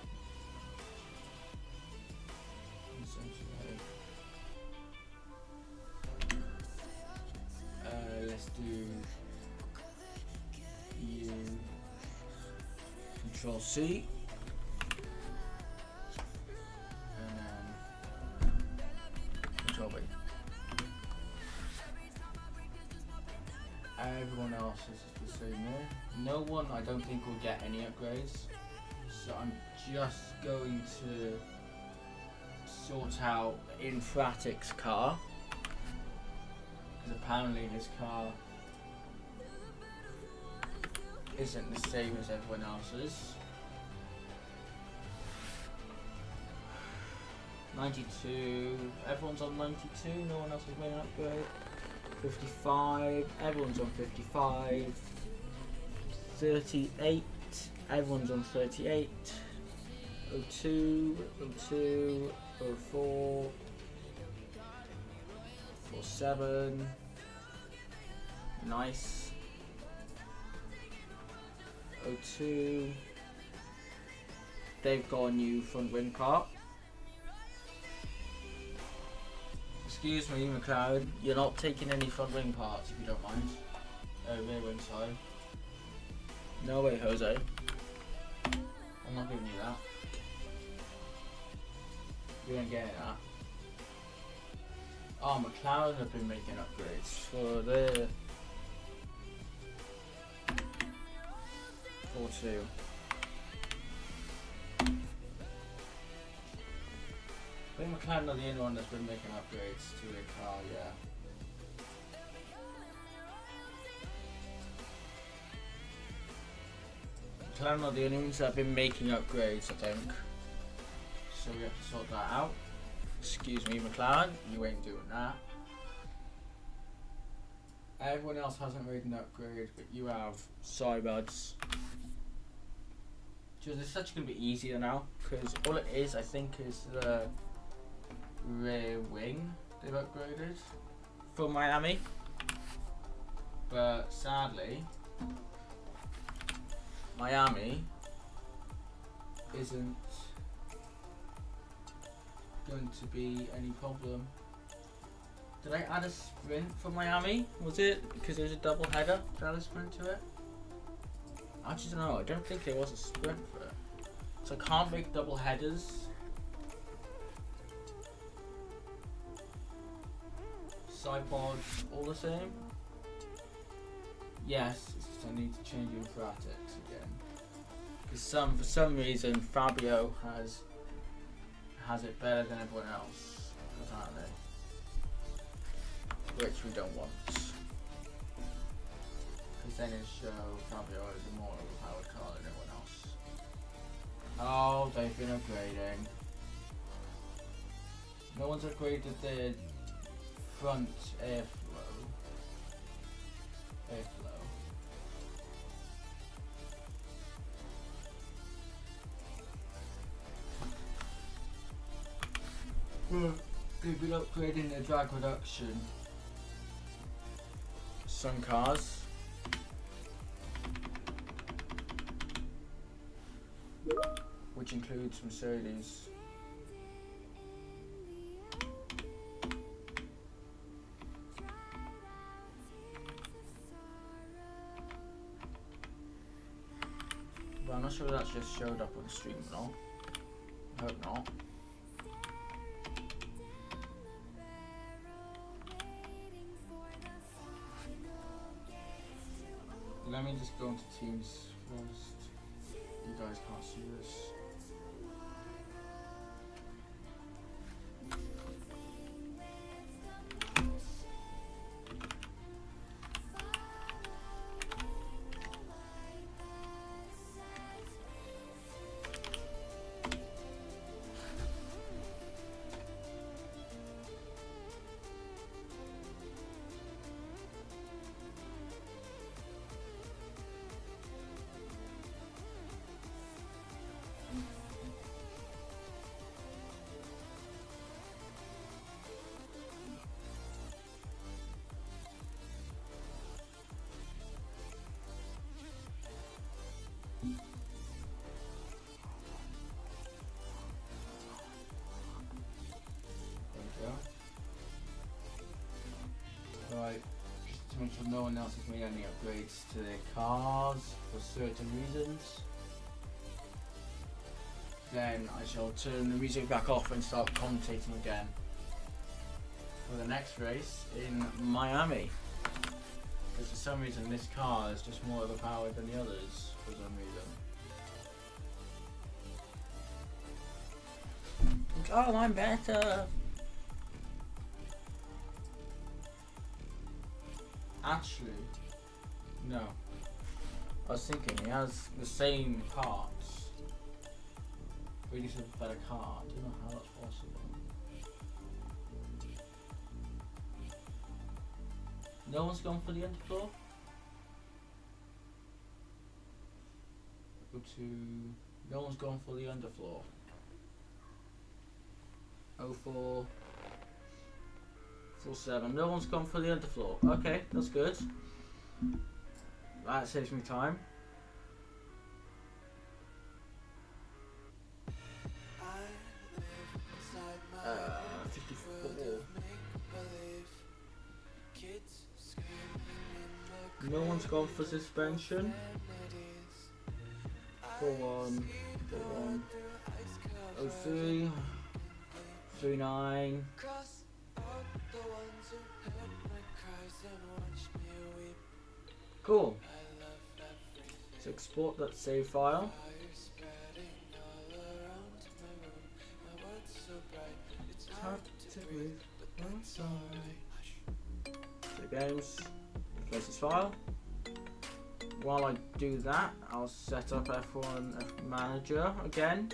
let's do U. Control C. And then Control B. Everyone else is the same there. No one, I don't think, will get any upgrades. So I'm just going to sort out Infratic's car. Because apparently his car isn't the same as everyone else's. 92, everyone's on 92, no one else has made an upgrade. 55, everyone's on 55. 38, everyone's on 38. 02, 02, 04, 47. Nice. 02. They've got a new front wing part. Excuse me, McLaren, you're not taking any front wing parts if you don't mind. Rear wing side. No way, Jose. I'm not giving you that. You ain't getting that. Oh, McLaren have been making upgrades for the too. I think McLaren are the only one that's been making upgrades to the car, yeah. McLaren are the only ones that have been making upgrades, I think. So we have to sort that out. Excuse me, McLaren, you ain't doing that. Everyone else hasn't made an upgrade, but you have. Sorry, buds. Just, it's such going to be easier now, because all it is, I think, is the rear wing they've upgraded for Miami. But sadly, Miami isn't going to be any problem. Did I add a sprint for Miami? Was it because there's a double header? Did I add a sprint to it? I just don't know. I don't think there was a sprint for it. So I can't make double headers. Side pods all the same? Yes, it's just I need to change the informatics again. Because for some reason Fabio has it better than everyone else, apparently. Which we don't want. Because then it show Fabio is a more overpowered car than everyone else. Oh, they've been upgrading. No one's upgraded the front airflow. They've been upgrading their drag reduction. Some cars. Which includes Mercedes. But I'm not sure that's just showed up on the stream or not. I hope not. Let me just go into Teams first. You guys can't see this. Right, just to make sure no one else has made any upgrades to their cars for certain reasons. Then I shall turn the music back off and start commentating again for the next race in Miami. Because for some reason this car is just more overpowered than the others for some reason. Oh, I'm better! Actually, no. I was thinking he has the same parts. But he's a better car. I don't know how that's possible. No one's gone for the underfloor? Go to... No one's gone for the underfloor. 04... 47. No one's gone for the underfloor. Okay, that's good. That saves me time. 54. No one's gone for suspension. 41. 41. 03. 39. Cool. So export that save file. So games, close this file. While I do that, I'll set up F1 Manager again.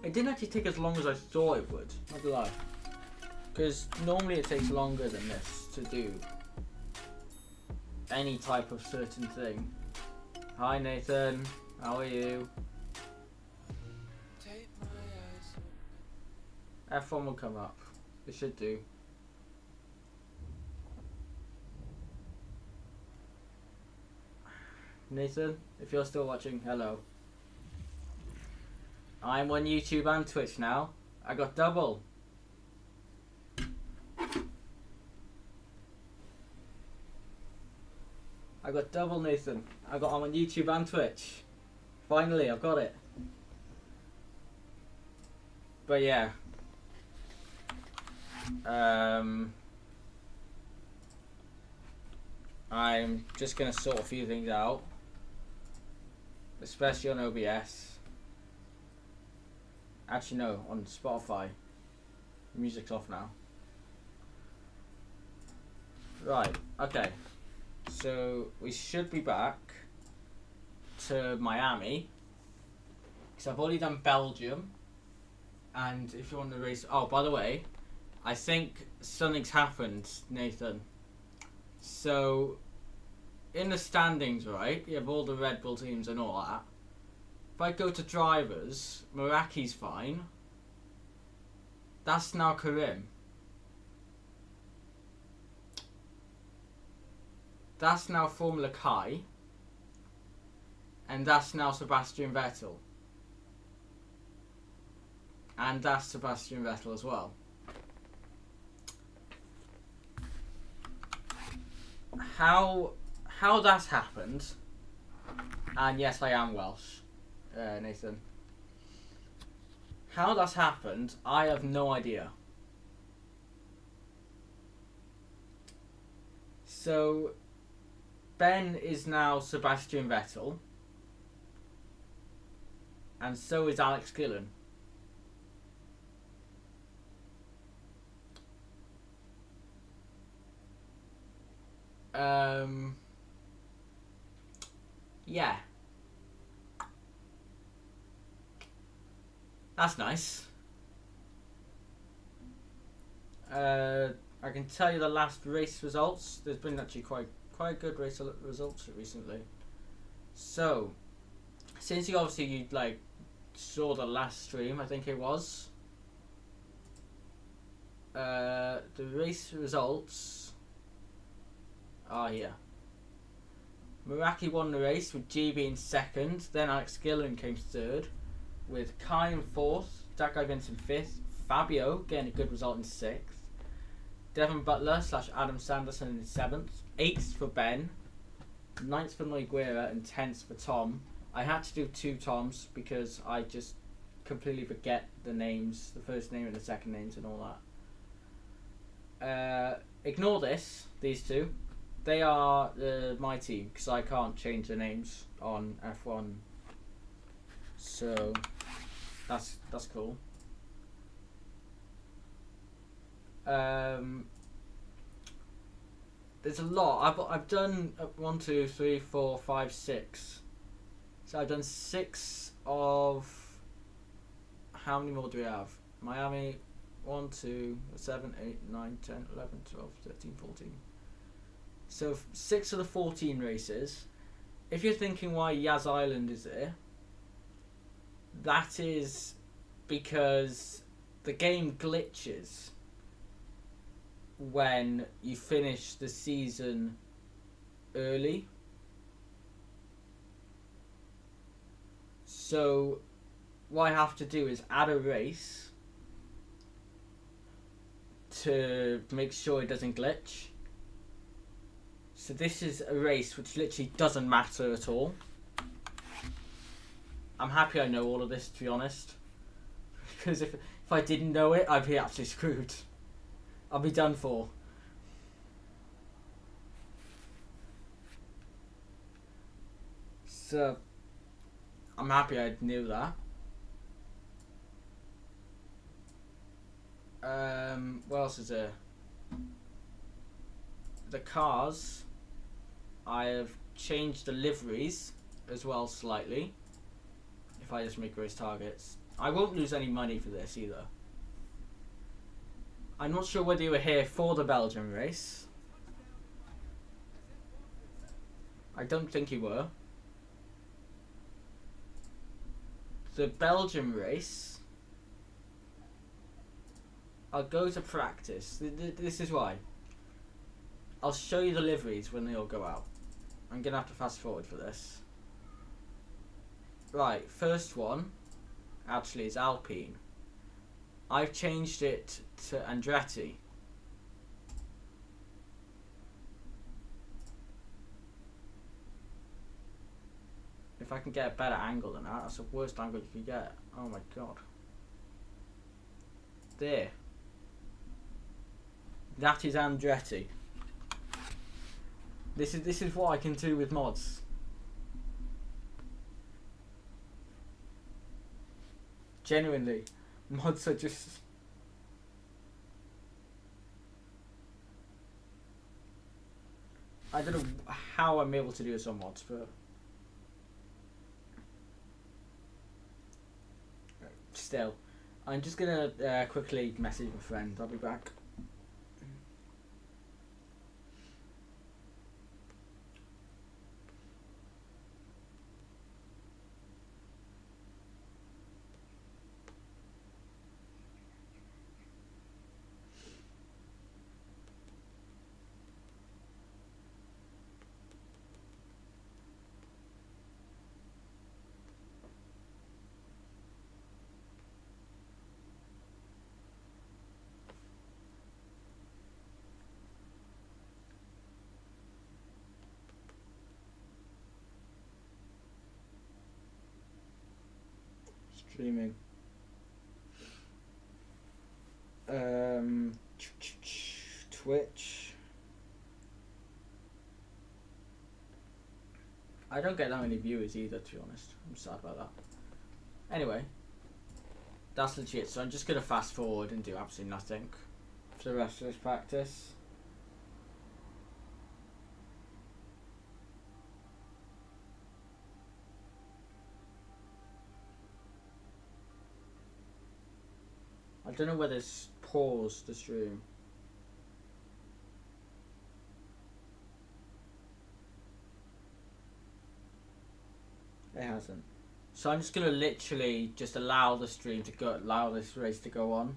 It didn't actually take as long as I thought it would, not gonna lie. Because normally it takes longer than this to do any type of certain thing. Hi Nathan, how are you? F1 will come up. It should do. Nathan, if you're still watching, hello. I'm on YouTube and Twitch now. I got double. I got double, Nathan. I'm on YouTube and Twitch. Finally, I've got it. But yeah. I'm just gonna sort a few things out, especially on OBS. Actually, no, on Spotify. Music's off now. Right. Okay. So we should be back to Miami because I've already done Belgium, and if you want to race, oh, by the way, I think something's happened, Nathan. So in the standings, right, you have all the Red Bull teams and all that. If I go to drivers, Meraki's fine. That's now Karim. That's now Formula Kai. And that's now Sebastian Vettel. And that's Sebastian Vettel as well. How that's happened, and yes, I am Welsh, Nathan. How that's happened, I have no idea. So, Ben is now Sebastian Vettel, and so is Alex Gillen. Yeah. That's nice. I can tell you the last race results. There's been actually quite good race results recently. So, since you obviously like saw the last stream, I think it was. The race results are here. Meraki won the race with GB in second, then Alex Gillen came third, with Kai in fourth, that guy Vincent fifth, Fabio getting a good result in sixth, Devon Butler / Adam Sanderson in seventh, eighth for Ben, ninth for Noiguera, and 10th for Tom. I had to do two Toms because I just completely forget the names, the first name and the second names and all that. Ignore these two. They are my team because I can't change the names on F1. So that's cool. There's a lot. I've done 1, 2, 3, 4, 5, 6. So I've done 6 of. How many more do we have? Miami, 1, 2, 7, 8, 9, 10, 11, 12, 13, 14. So 6 of the 14 races. If you're thinking why Yaz Island is there, that is because the game glitches when you finish the season early. So what I have to do is add a race to make sure it doesn't glitch. So this is a race which literally doesn't matter at all. I'm happy I know all of this, to be honest. Because if I didn't know it, I'd be absolutely screwed. I'll be done for. So I'm happy I knew that. What else is there? The cars, I have changed the liveries as well slightly. If I just make race targets, I won't lose any money for this either. I'm not sure whether you were here for the Belgium race. I don't think you were. The Belgium race, I'll go to practice. This is why. I'll show you the liveries when they all go out. I'm going to have to fast forward for this. Right, first one actually is Alpine. I've changed it to Andretti. If I can get a better angle than that, that's the worst angle you can get. Oh my god. There. That is Andretti. This is what I can do with mods. Genuinely, mods are just. I don't know how I'm able to do this on mods, but still, I'm just gonna quickly message my friend. I'll be back. Streaming. Twitch. I don't get that many viewers either, to be honest. I'm sad about that. Anyway, that's legit. So I'm just gonna fast forward and do absolutely nothing for the rest of this practice. I don't know whether it's paused the stream. It hasn't. So I'm just gonna literally just allow the stream to go, allow this race to go on.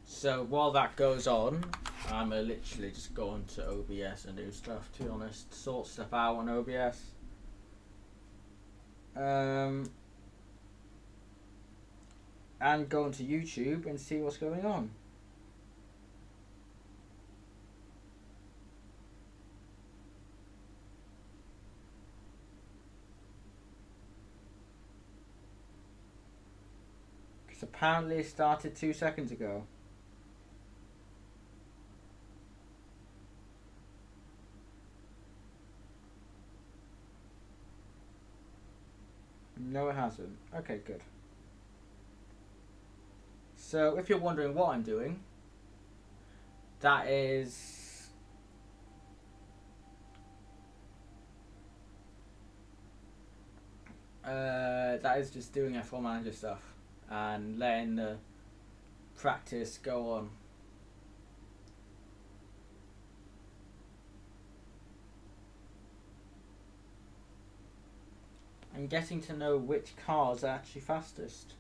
So while that goes on, I'm gonna literally just go onto OBS and do stuff, to be honest. Sort stuff out on OBS. And go onto YouTube and see what's going on. Because apparently it started 2 seconds ago. No, it hasn't. Okay, good. So, if you're wondering what I'm doing, that is just doing F1 Manager stuff and letting the practice go on. I'm getting to know which cars are actually fastest,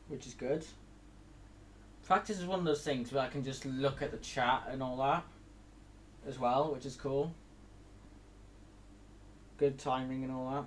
which is good. Practice is one of those things where I can just look at the chat and all that as well, which is cool. Good timing and all that.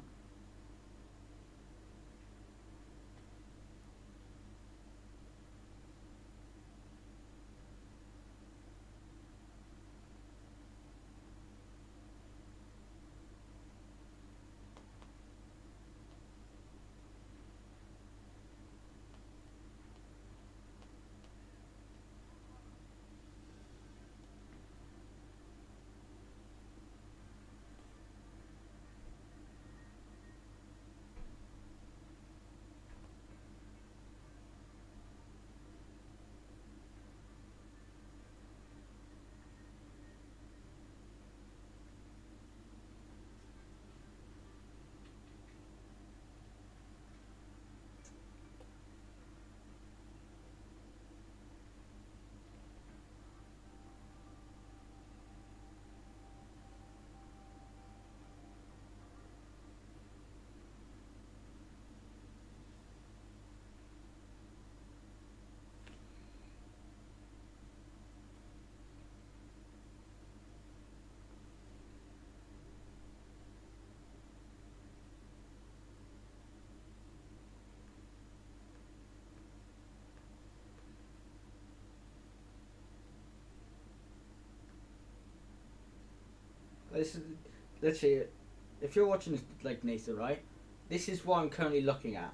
This is literally, if you're watching this like Nathan, right? This is what I'm currently looking at.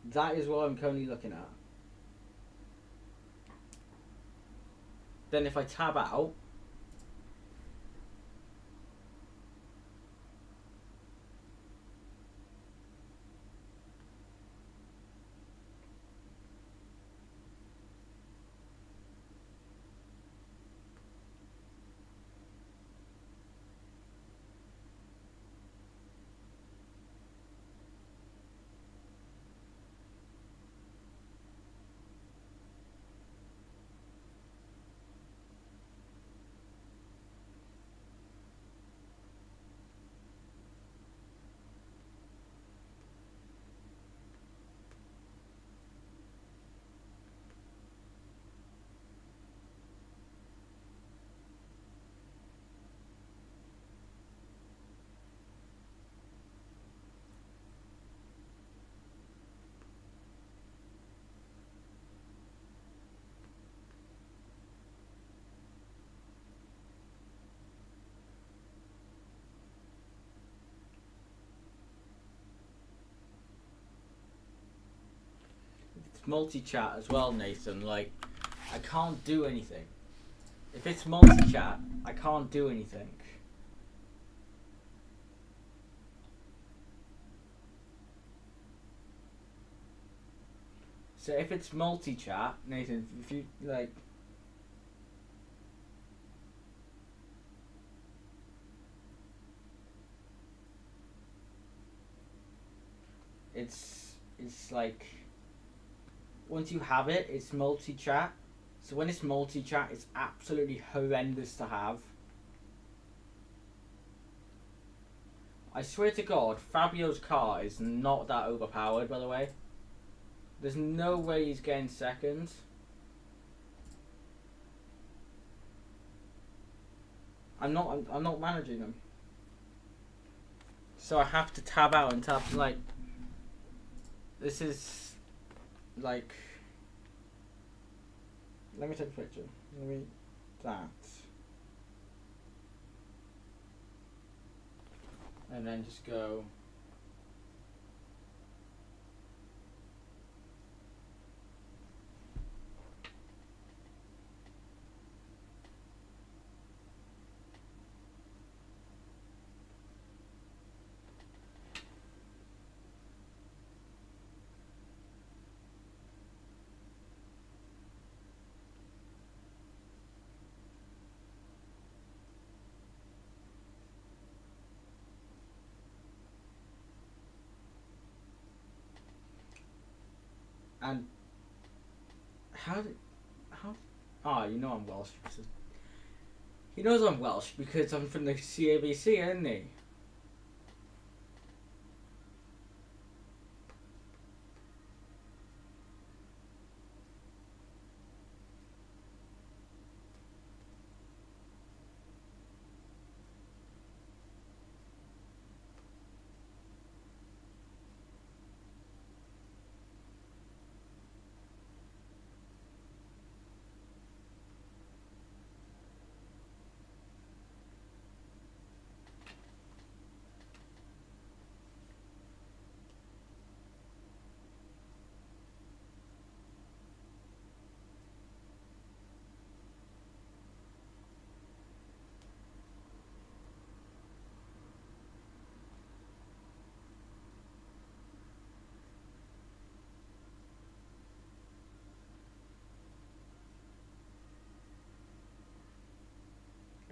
That is what I'm currently looking at. Then if I tab out, it's multi-chat as well, Nathan. Like, I can't do anything. If it's multi-chat, I can't do anything. So if it's multi-chat, Nathan, if you like, it's like once you have it, it's multi-chat. So when it's multi-chat, it's absolutely horrendous to have. I swear to God, Fabio's car is not that overpowered, by the way. There's no way he's getting second. I'm not managing him. So I have to tab out and tab, like, this is like, let me take a picture. Let me that. And then just go. And how? Ah, you know I'm Welsh. He knows I'm Welsh because I'm from the CABC, isn't he?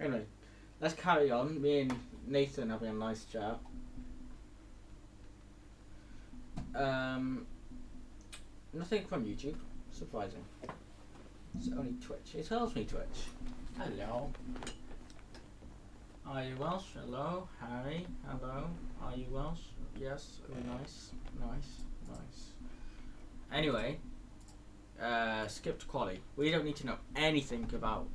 Anyway, let's carry on. Me and Nathan having a nice chat. Nothing from YouTube. Surprising. It's only Twitch. It tells me Twitch. Hello. Are you Welsh? Hello. Harry. Hello. Are you Welsh? Yes. Oh, nice. Nice. Nice. Anyway, skip to quality. We don't need to know anything about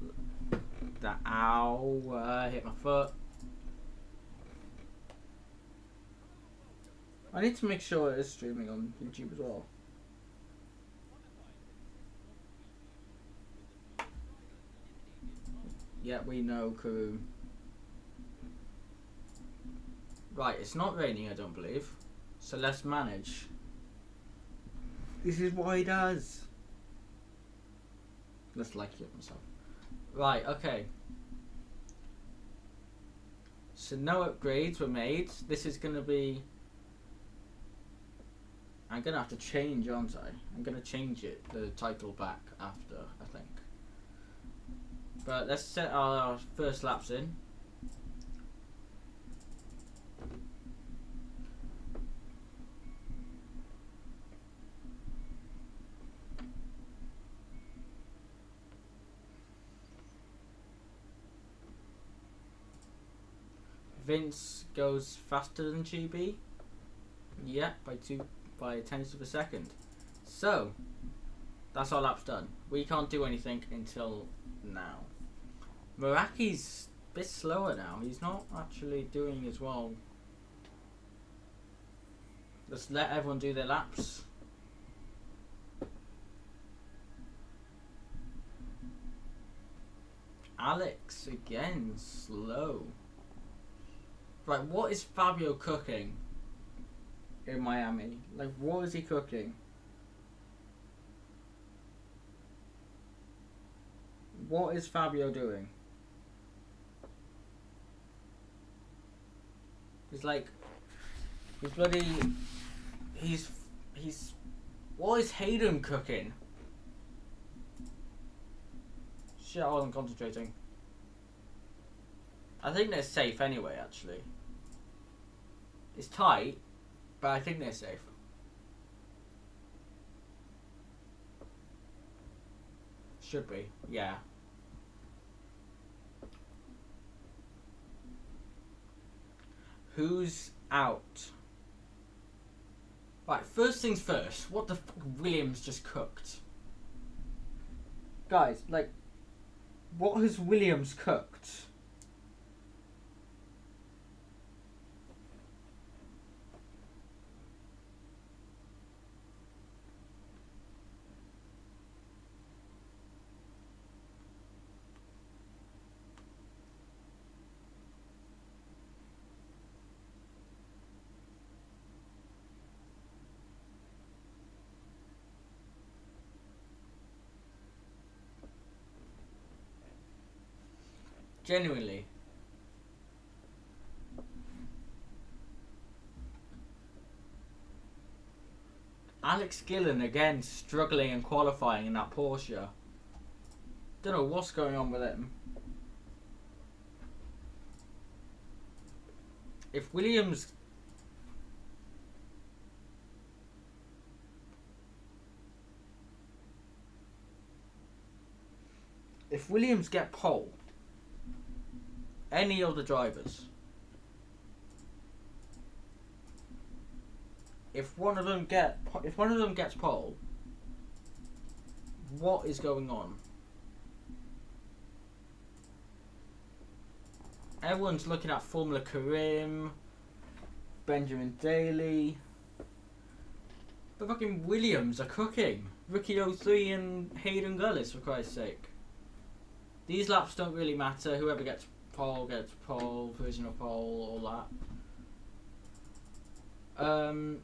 that. Ow. Hit my foot. I need to make sure it is streaming on YouTube as well. Yeah, we know, Karoom. Right, it's not raining, I don't believe. So let's manage. This is what he does. Let's like it myself. Right, okay. So no upgrades were made. This is going to be... I'm going to have to change, aren't I? I'm going to change it, the title back after, I think. But let's set our first laps in. Vince goes faster than GB. Yeah, by 10ths of a second. So that's our lap's done. We can't do anything until now. Meraki's a bit slower now. He's not actually doing as well. Let's let everyone do their laps. Alex again, slow. Right, what is Fabio cooking in Miami? Like, what is he cooking? What is Fabio doing? He's like, he's bloody, he's, what is Hayden cooking? Shit, I wasn't concentrating. I think they're safe anyway, actually. It's tight, but I think they're safe. Should be, yeah. Who's out? Right, first things first. What the fuck Williams just cooked? Guys, like, what has Williams cooked? Genuinely. Alex Gillen again struggling and qualifying in that Porsche. Don't know what's going on with him. If Williams... If Williams get pole, any of the drivers, if one of them gets pole, what is going on? Everyone's looking at Formula Karim, Benjamin Daly, but fucking Williams are cooking. Ricky 03 and Hayden Gullis, for Christ's sake. These laps don't really matter. Whoever gets pole, provisional pole, all that.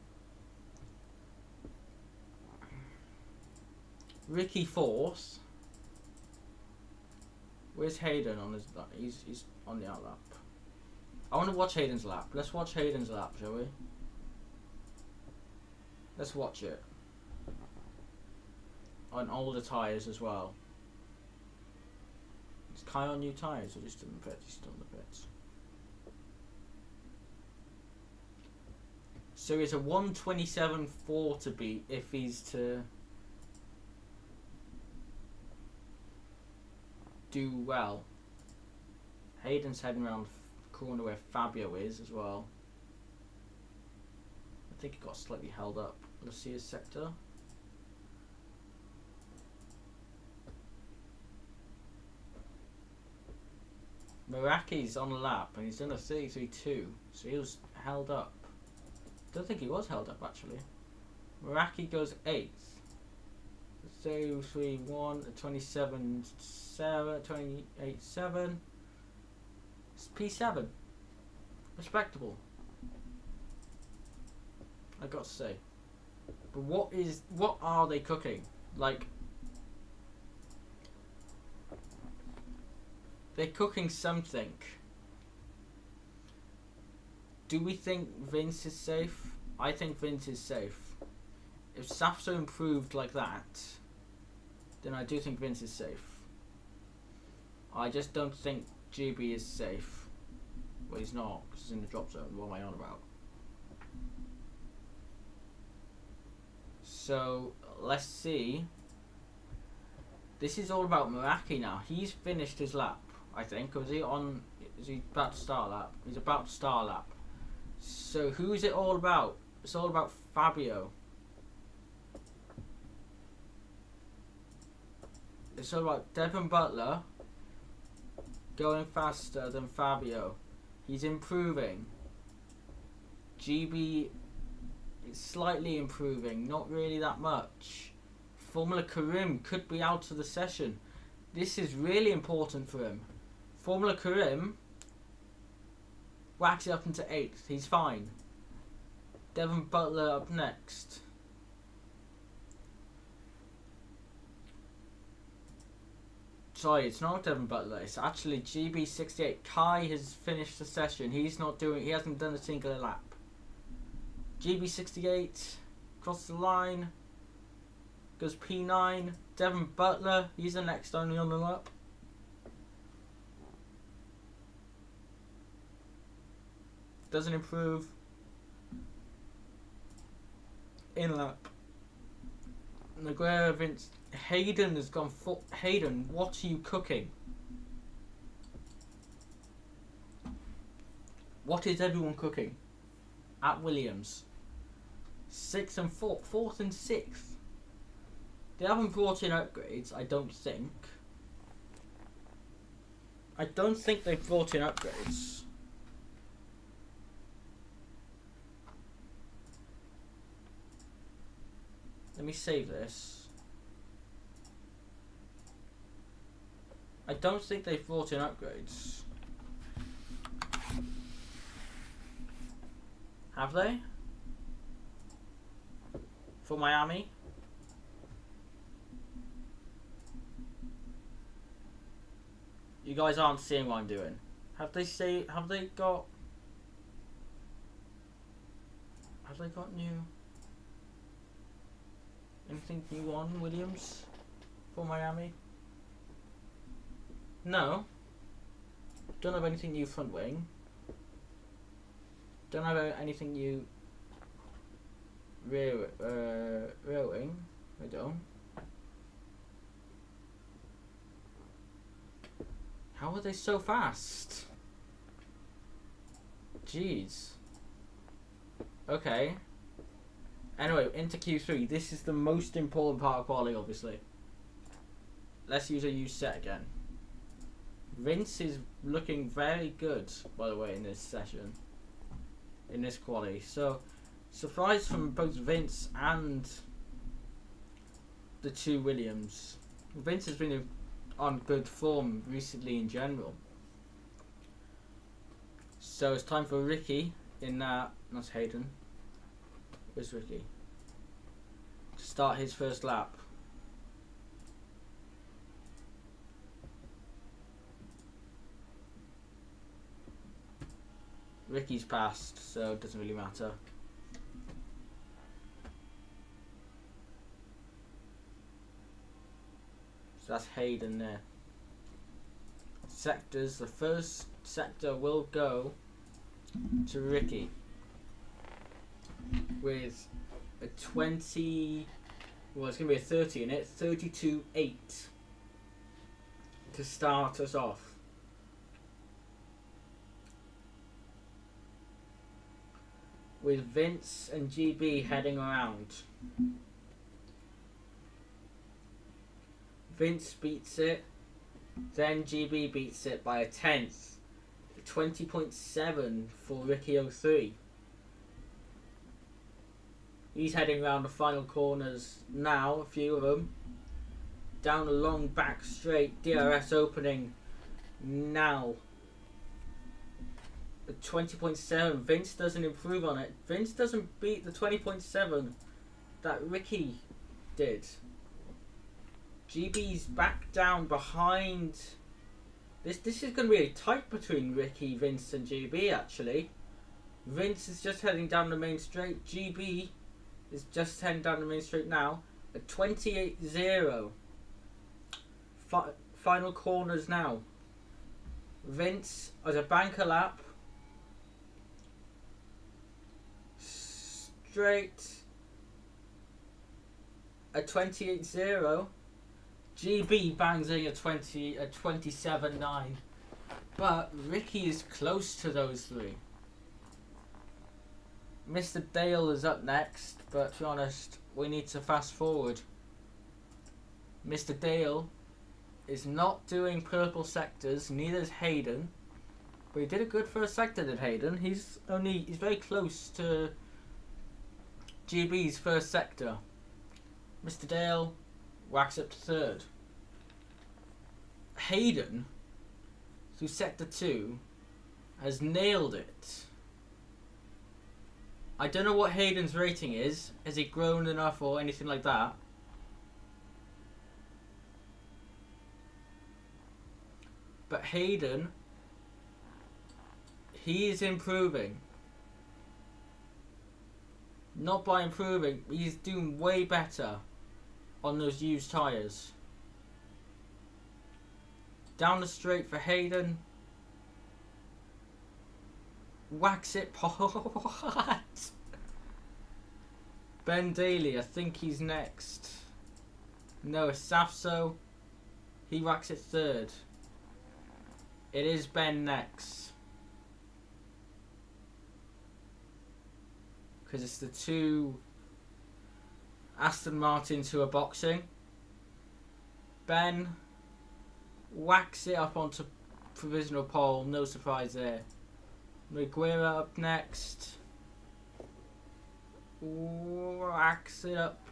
Ricky fourth. Where's Hayden on his? He's on the out lap. I want to watch Hayden's lap. Let's watch Hayden's lap, shall we? Let's watch it. On older tyres as well. Is Kai on new tyres or just in the pits? He's still in the pits. So it's a 1:27.4 to beat if he's to do well. Hayden's heading around the corner where Fabio is as well. I think he got slightly held up. Let's see his sector. Meraki's on a lap and he's done a 33.2, so he was held up. Don't think he was held up actually. Meraki goes 8th. 0.31, 27.7, 28.7. It's P7. Respectable. I got to say. But what are they cooking? Like, they're cooking something. Do we think Vince is safe? I think Vince is safe. If Safso improved like that, then I do think Vince is safe. I just don't think GB is safe. Well, he's not, because he's in the drop zone. What am I on about? So, let's see. This is all about Meraki now. He's finished his lap, I think. Or is he about to start a lap? He's about to start a lap. So, who is it all about? It's all about Fabio. It's all about Devon Butler going faster than Fabio. He's improving. GB is slightly improving, not really that much. Formula Karim could be out of the session. This is really important for him. Formula Karim whacks it up into 8th. He's fine. Devon Butler up next. Sorry, it's not Devon Butler. It's actually GB68. Kai has finished the session. He hasn't done a single lap. GB68 across the line. Goes P9. Devon Butler. He's the next only on the lap. Doesn't improve. In lap. Naguera, Vince. Hayden has gone full. Hayden, what are you cooking? What is everyone cooking? At Williams. 6th and 4th. 4th and 6th. They haven't brought in upgrades, I don't think. I don't think they've brought in upgrades. Let me save this. I don't think they've brought in upgrades. Have they? For Miami? You guys aren't seeing what I'm doing. Have they got new anything new on Williams for Miami? No. Don't have anything new front wing. Don't have anything new rear wing. I don't. How are they so fast? Jeez. Okay. Anyway, into Q3. This is the most important part of quality, obviously. Let's use a used set again. Vince is looking very good, by the way, in this session. In this quality. So, surprise from both Vince and the two Williams. Vince has been on good form recently in general. So it's time for Ricky in that. That's Hayden. Where's Ricky? To start his first lap. Ricky's passed, so it doesn't really matter. So that's Hayden there. Sectors. The first sector will go to Ricky with a 20. Well, it's going to be a 30 in it. 32.8 to start us off. With Vince and GB heading around. Vince beats it, then GB beats it by a 10th. 20.7 for Ricky 03. He's heading around the final corners now, a few of them. Down a long back straight, DRS opening now. A 20.7. Vince doesn't improve on it. Vince doesn't beat the 20.7 that Ricky did. GB's back down behind. This is going to be tight between Ricky, Vince and GB actually. Vince is just heading down the main straight. GB is just heading down the main straight now. A 28.0. Final corners now. Vince as a banker lap. Straight. A 28.0. GB bangs in a 27.9. But Ricky is close to those three. Mr. Dale is up next, but to be honest, we need to fast forward. Mr. Dale is not doing purple sectors, neither is Hayden. But he did a good first sector, did Hayden. He's very close to GB's first sector. Mr. Dale whacks up to third. Hayden, through sector 2, has nailed it. I don't know what Hayden's rating is. Has he grown enough or anything like that? But Hayden, he is improving. Not by improving, he's doing way better on those used tyres. Down the straight for Hayden. Wax it pot. Ben Daly, I think he's next. No, it's Safso. He whacks it third. It is Ben next. Because it's the two Aston Martins who are boxing. Ben whacks it up onto provisional pole. No surprise there. Maguire up next. Whacks it up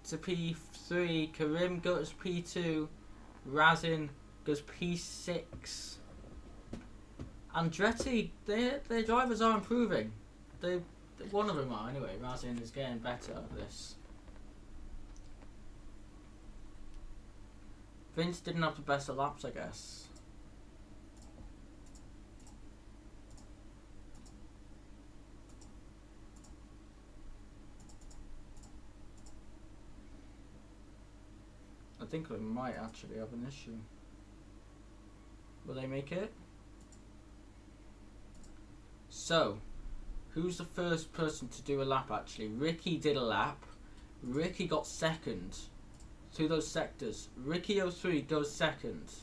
to P3. Karim goes P2. Razin goes P6. Andretti, their drivers are improving. One of them are anyway. Razin is getting better at this. Vince didn't have the best of laps, I guess. I think we might actually have an issue. Will they make it? So, who's the first person to do a lap actually? Ricky did a lap. Ricky got second through those sectors. Ricky 03 goes second.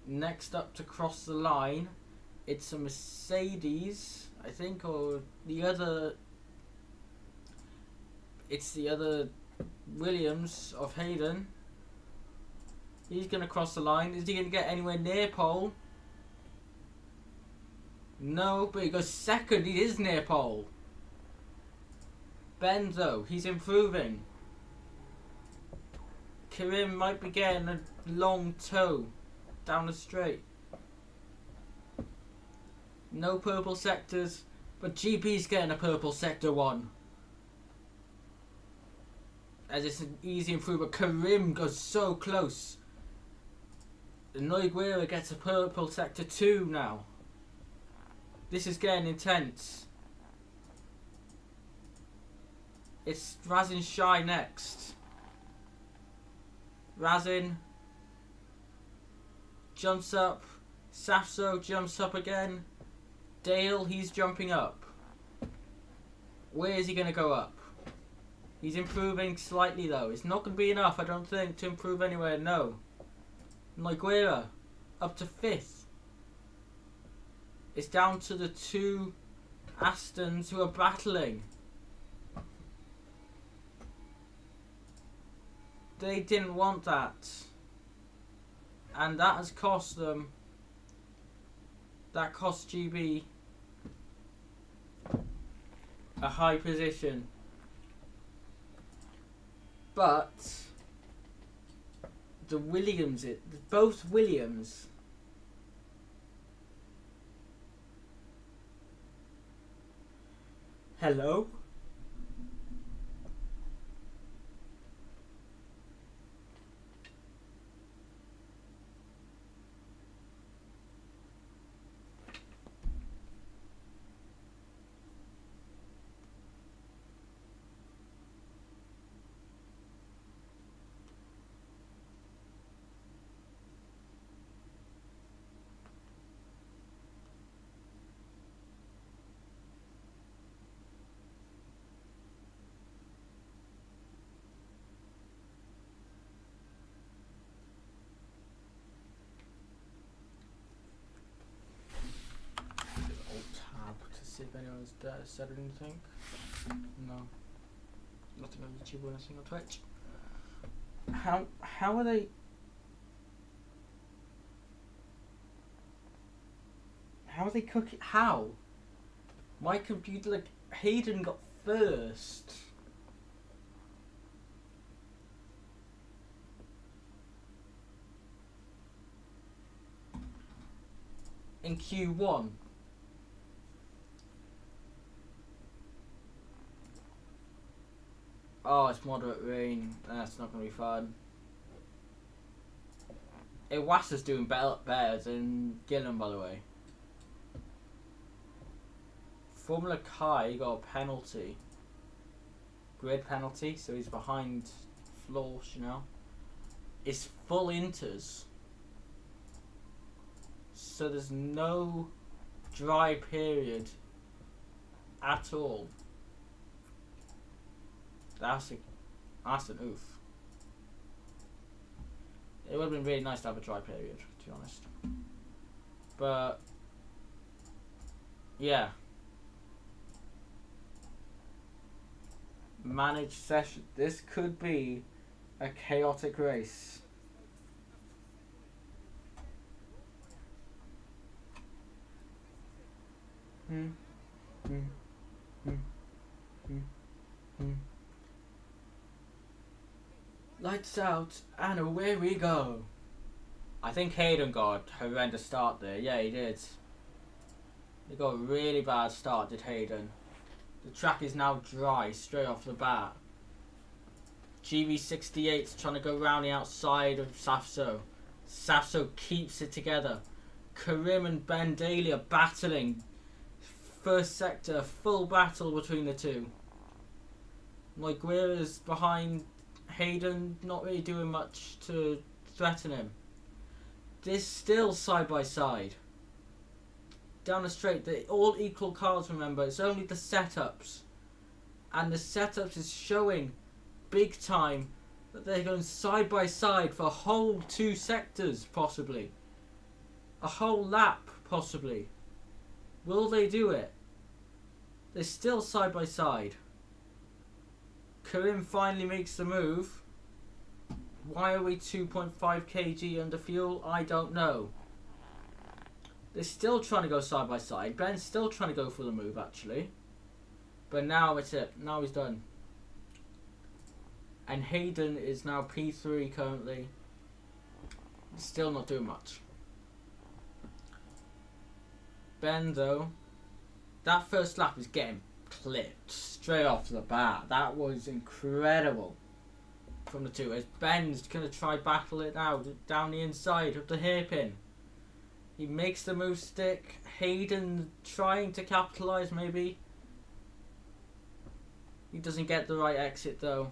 Next up to cross the line, it's a Mercedes, I think, or the other. It's the other Williams of Hayden. He's going to cross the line. Is he going to get anywhere near pole? No, but he goes second. He is near pole. Ben, though, he's improving. Karim might be getting a long toe down the straight. No purple sectors, but GP's getting a purple sector 1. As it's an easy improvement. Karim goes so close. Noiguera gets a purple sector 2 now. This is getting intense. It's Razin Shai next. Razin jumps up. Safso jumps up again. Dale, he's jumping up. Where is he going to go up? He's improving slightly though. It's not going to be enough, I don't think, to improve anywhere, no. Noiguera up to 5th. It's down to the two Astons who are battling. They didn't want that. And that has cost them. That cost GB a high position. But the Williams, both Williams Hello? See if anyone's said anything. No. Nothing on YouTube or nothing on Twitch. How are they? How are they cooking? How? My computer, like, Hayden got first. In Q1. Oh, it's moderate rain. That's not going to be fun. Iwasa's doing better than Gillen, by the way. Formula Kai got a penalty. Grid penalty, so he's behind Florsch, you know. It's full inters. So there's no dry period at all. That's an oof. It would have been really nice to have a dry period, to be honest. But yeah. Managed session. This could be a chaotic race. Lights out and away we go. I think Hayden got a horrendous start there. Yeah, he did. He got a really bad start, did Hayden. The track is now dry straight off the bat. GV68's trying to go round the outside of Safso. Safso keeps it together. Karim and Ben Daly are battling. First sector, full battle between the two. Nogueira's behind Hayden, not really doing much to threaten him. This still side by side. Down the straight, they're all equal cars, remember. It's only the setups. And the setups is showing big time that they're going side by side for a whole 2 sectors, possibly. A whole lap, possibly. Will they do it? They're still side by side. Karim finally makes the move. Why are we 2.5 kg under fuel? I don't know. They're still trying to go side by side. Ben's still trying to go for the move, actually. But now it's it. Now he's done. And Hayden is now P3 currently. Still not doing much. Ben, though, that first lap is getting clipped straight off the bat. That was incredible from the two. As Ben's going to try battle it now down the inside of the hairpin. He makes the move stick. Hayden trying to capitalise maybe. He doesn't get the right exit though.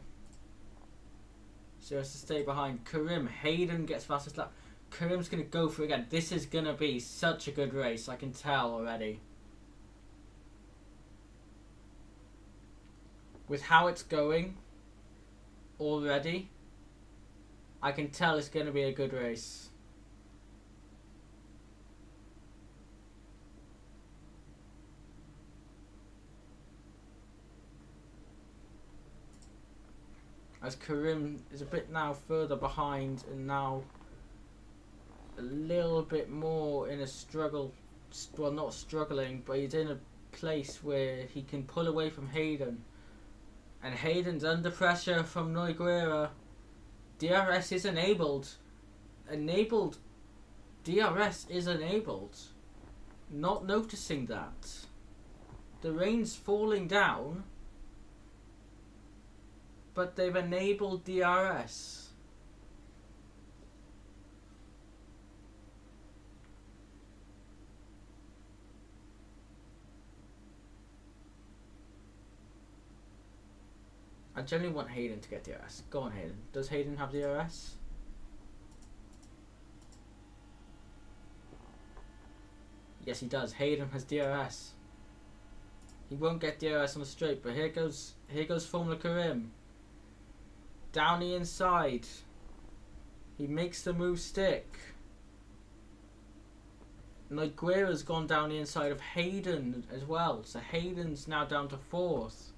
So he has to stay behind. Karim, Hayden gets fastest lap. Karim's going to go for it again. This is going to be such a good race. I can tell already. With how it's going already, I can tell it's going to be a good race. As Karim is a bit now further behind and now a little bit more in a struggle. Well, not struggling, but he's in a place where he can pull away from Hayden. And Hayden's under pressure from Nogueira. DRS is enabled. DRS is enabled. Not noticing that. The rain's falling down, but they've enabled DRS. I generally want Hayden to get DRS. Go on, Hayden. Does Hayden have DRS? Yes, he does. Hayden has DRS. He won't get DRS on the straight, but here goes Formula Karim. Down the inside. He makes the move stick. Nogueira's gone down the inside of Hayden as well. So Hayden's now down to 4th.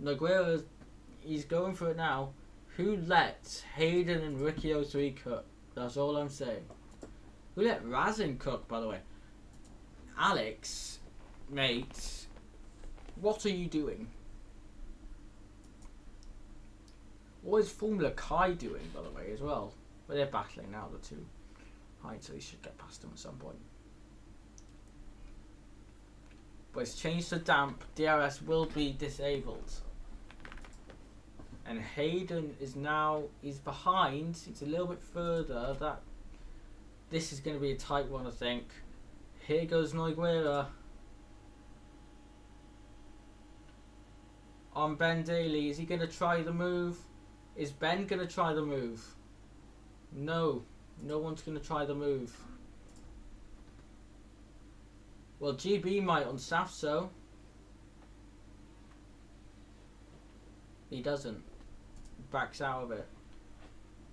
Nogueira, he's going for it now. Who let Hayden and Ricky 03 cook? That's all I'm saying. Who let Razin cook, by the way? Alex, mate, what are you doing? What is Formula Kai doing, by the way, as well? But they're battling now, the two. Right, so he should get past him at some point. But it's changed to damp. DRS will be disabled. And Hayden is now, he's behind. It's a little bit further. This is going to be a tight one, I think. Here goes Nogueira. On Ben Daly. Is he going to try the move? Is Ben going to try the move? No. No one's going to try the move. Well, GB might on Safso. He doesn't. Backs out of it.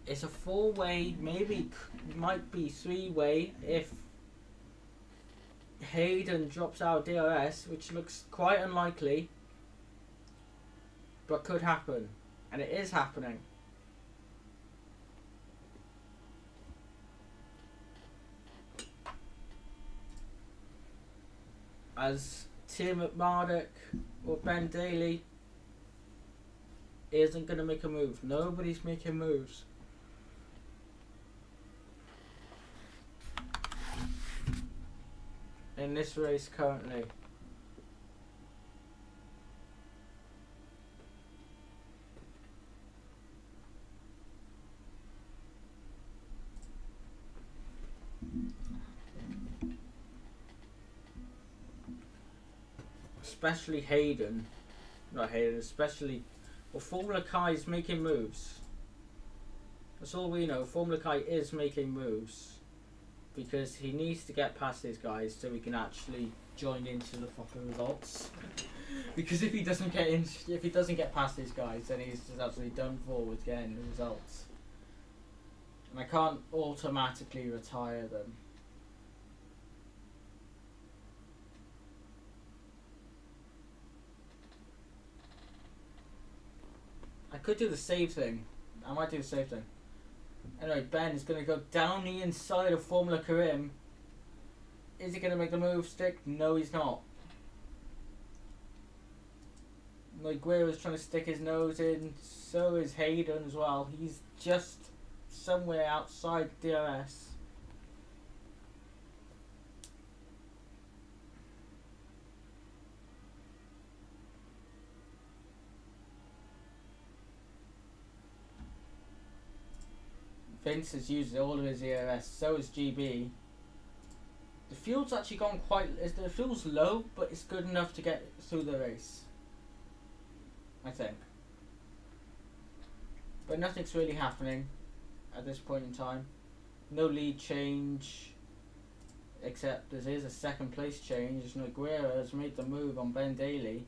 It's a 4-way, maybe might be 3-way if Hayden drops out DRS, which looks quite unlikely, but could happen, and it is happening. As Tim McMardock or Ben Daly isn't going to make a move. Nobody's making moves. In this race currently. Especially Hayden. Not Hayden, especially... Well, Formula Kai is making moves. That's all we know. Formula Kai is making moves. Because he needs to get past these guys so we can actually join into the fucking results. Because if he doesn't get past these guys, then he's just absolutely done for with getting the results. And I can't automatically retire them. I could do the save thing. I might do the save thing. Anyway, Ben is going to go down the inside of Formula Karim. Is he going to make the move stick? No, he's not. Nogueira's trying to stick his nose in. So is Hayden as well. He's just somewhere outside DRS. Vince has used all of his ERS, so has GB. The fuel's actually gone the fuel's low, but it's good enough to get through the race, I think. But nothing's really happening at this point in time. No lead change, except there is a second place change. Nogueira has made the move on Ben Daly,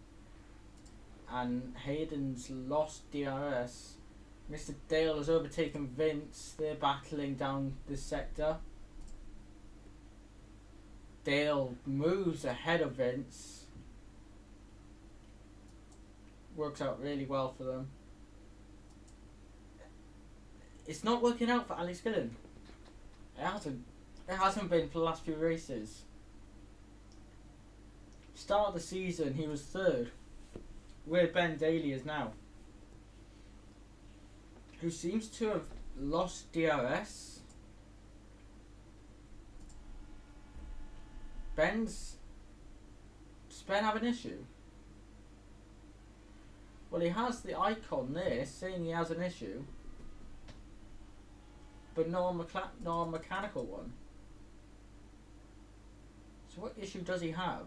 and Hayden's lost DRS. Mr. Dale has overtaken Vince. They're battling down this sector. Dale moves ahead of Vince. Works out really well for them. It's not working out for Alex Gillen. It hasn't been for the last few races. Start of the season he was 3rd, where Ben Daly is now, who seems to have lost DRS. Does Ben have an issue? Well, he has the icon there saying he has an issue, but not a mechanical one. So what issue does he have?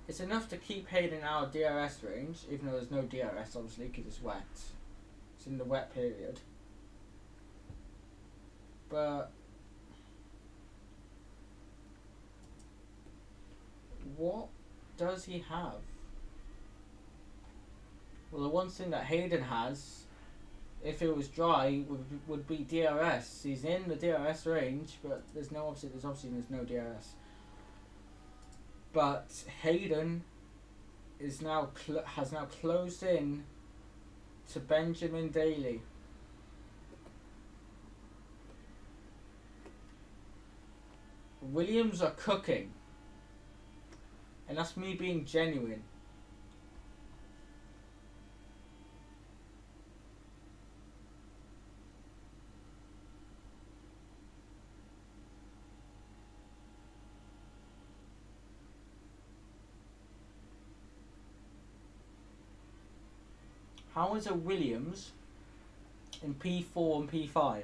It's enough to keep Hayden out of DRS range, even though there's no DRS obviously because it's wet. It's in the wet period. But what does he have? Well, the one thing that Hayden has, if it was dry, would be DRS. He's in the DRS range, but there's no DRS. But Hayden has now closed in to Benjamin Daly. Williams are cooking, and that's me being genuine. How is a Williams in P4 and P5?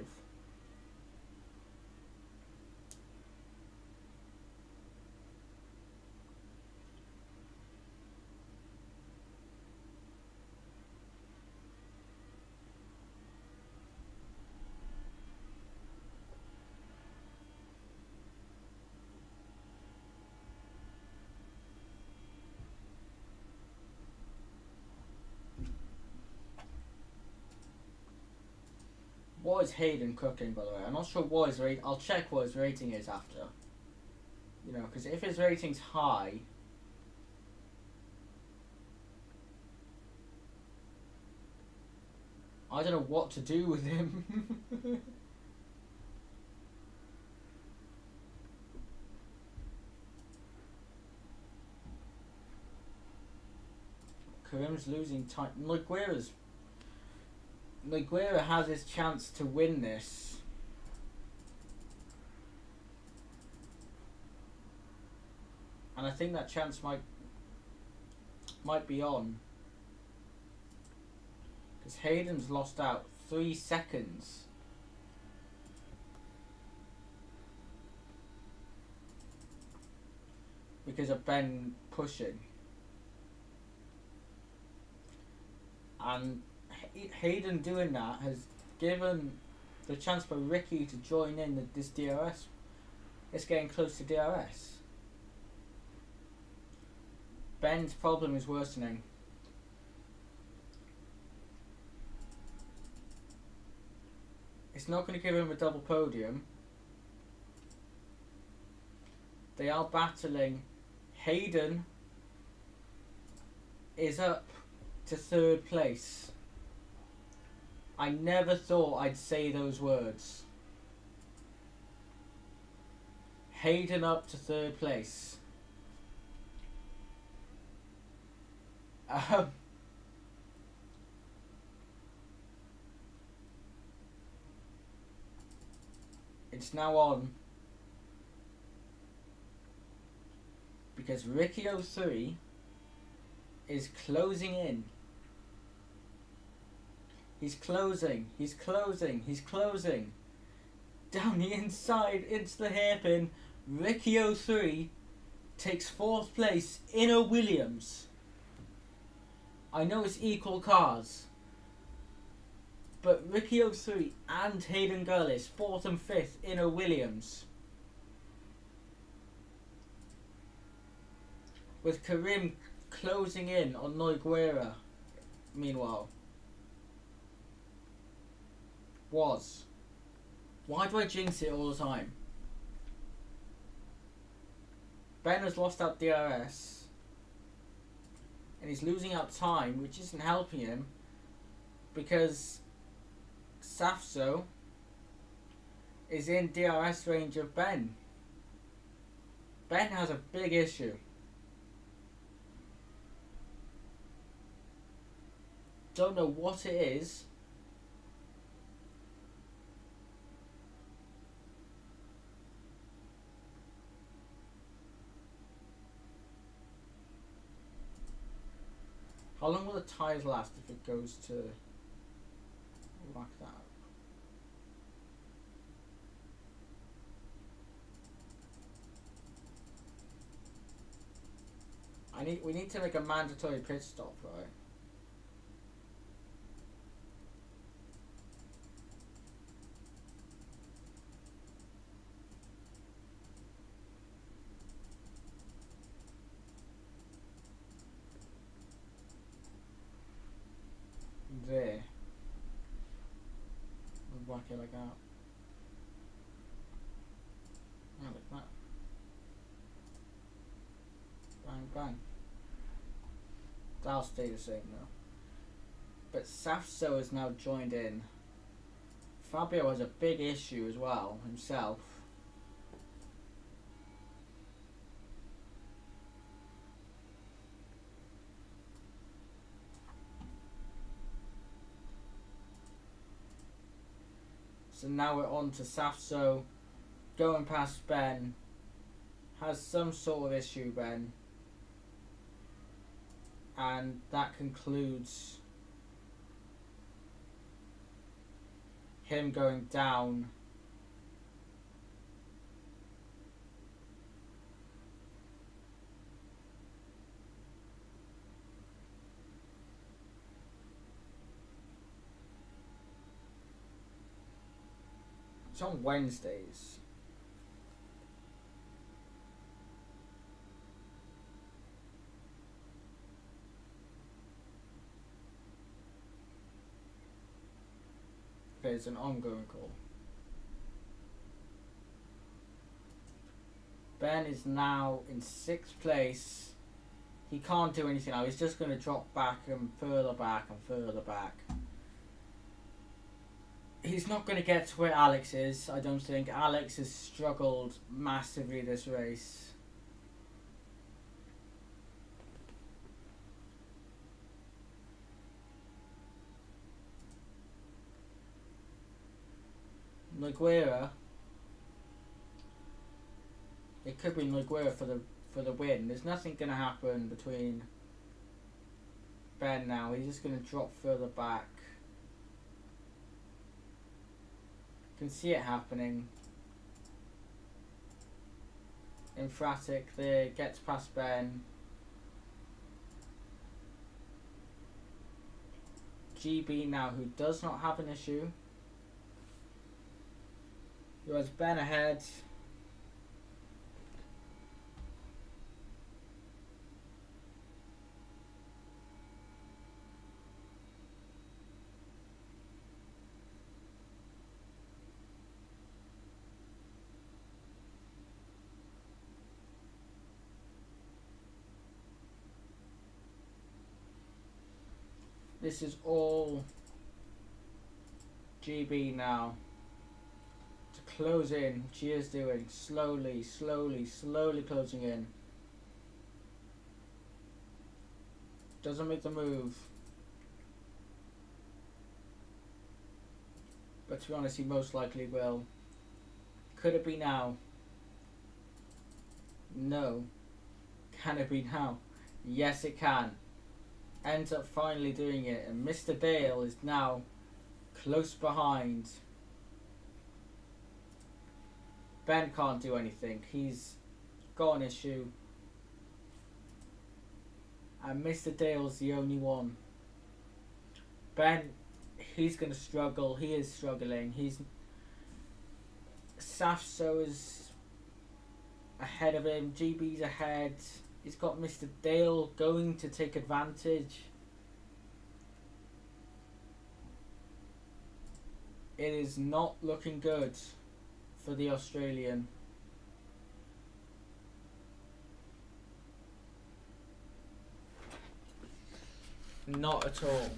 What is Hayden cooking, by the way? I'm not sure what his rate. I'll check what his rating is after. You know, because if his rating's high, I don't know what to do with him. Karim's losing time. Nogueira has his chance to win this. And I think that chance might be on. Because Hayden's lost out 3 seconds. Because of Ben pushing. And Hayden doing that has given the chance for Ricky to join in this DRS. It's getting close to DRS. Ben's problem is worsening. It's not going to give him a double podium. They are battling. Hayden is up to 3rd place. I never thought I'd say those words. Hayden up to 3rd place. It's now on. Because Ricky 03 is closing in. He's closing. Down the inside, into the hairpin. Ricky 03 takes 4th place in a Williams. I know it's equal cars. But Ricky 03 and Hayden Gullis, 4th and 5th in a Williams. With Karim closing in on Nogueira, meanwhile. Why do I jinx it all the time? Ben has lost out DRS. And he's losing out time, which isn't helping him. Because Safso is in DRS range of Ben. Ben has a big issue. Don't know what it is. How long will the tyres last if it goes to like that? We need to make a mandatory pit stop, right? There. We'll whack it like that. Oh, like that. Bang, bang. That'll stay the same though. But Safso has now joined in. Fabio has a big issue as well himself. So now we're on to Safso going past Ben. Has some sort of issue, Ben. And that concludes him going down. It's on Wednesdays. Okay, it's an ongoing call. Ben is now in 6th place. He can't do anything now. He's just going to drop back and further back and further back. He's not going to get to where Alex is, I don't think. Alex has struggled massively this race. Nogueira. It could be Nogueira for the win. There's nothing going to happen between Ben now. He's just going to drop further back. Can see it happening. Emphatic there, gets past Ben. GB now, who does not have an issue. Who has Ben ahead. This is all GB now to close in, which he is doing slowly, slowly, slowly closing in. Doesn't make the move, but to be honest, he most likely will. Could it be now? No. Can it be now? Yes, it can. Ends up finally doing it, and Mr. Dale is now close behind. Ben can't do anything. He's got an issue. And Mr. Dale's the only one. Ben, he's going to struggle. He is struggling. Safso is ahead of him. GB's ahead. He's got Mr. Dale going to take advantage. It is not looking good for the Australian. Not at all.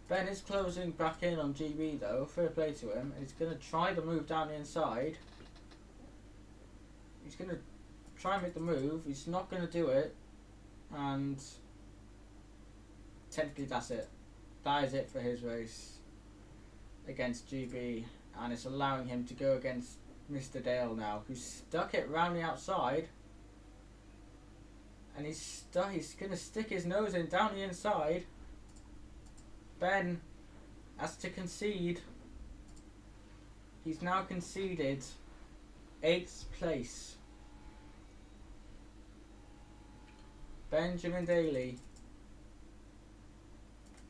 Ben is closing back in on GB though, fair play to him. He's going to try the move down the inside. He's going to try and make the move. He's not going to do it. And technically that's it. That is it for his race against GB. And it's allowing him to go against Mr. Dale now, who's stuck it round the outside. And he's gonna stick his nose in down the inside. Ben has to concede. He's now conceded 8th place. Benjamin Daly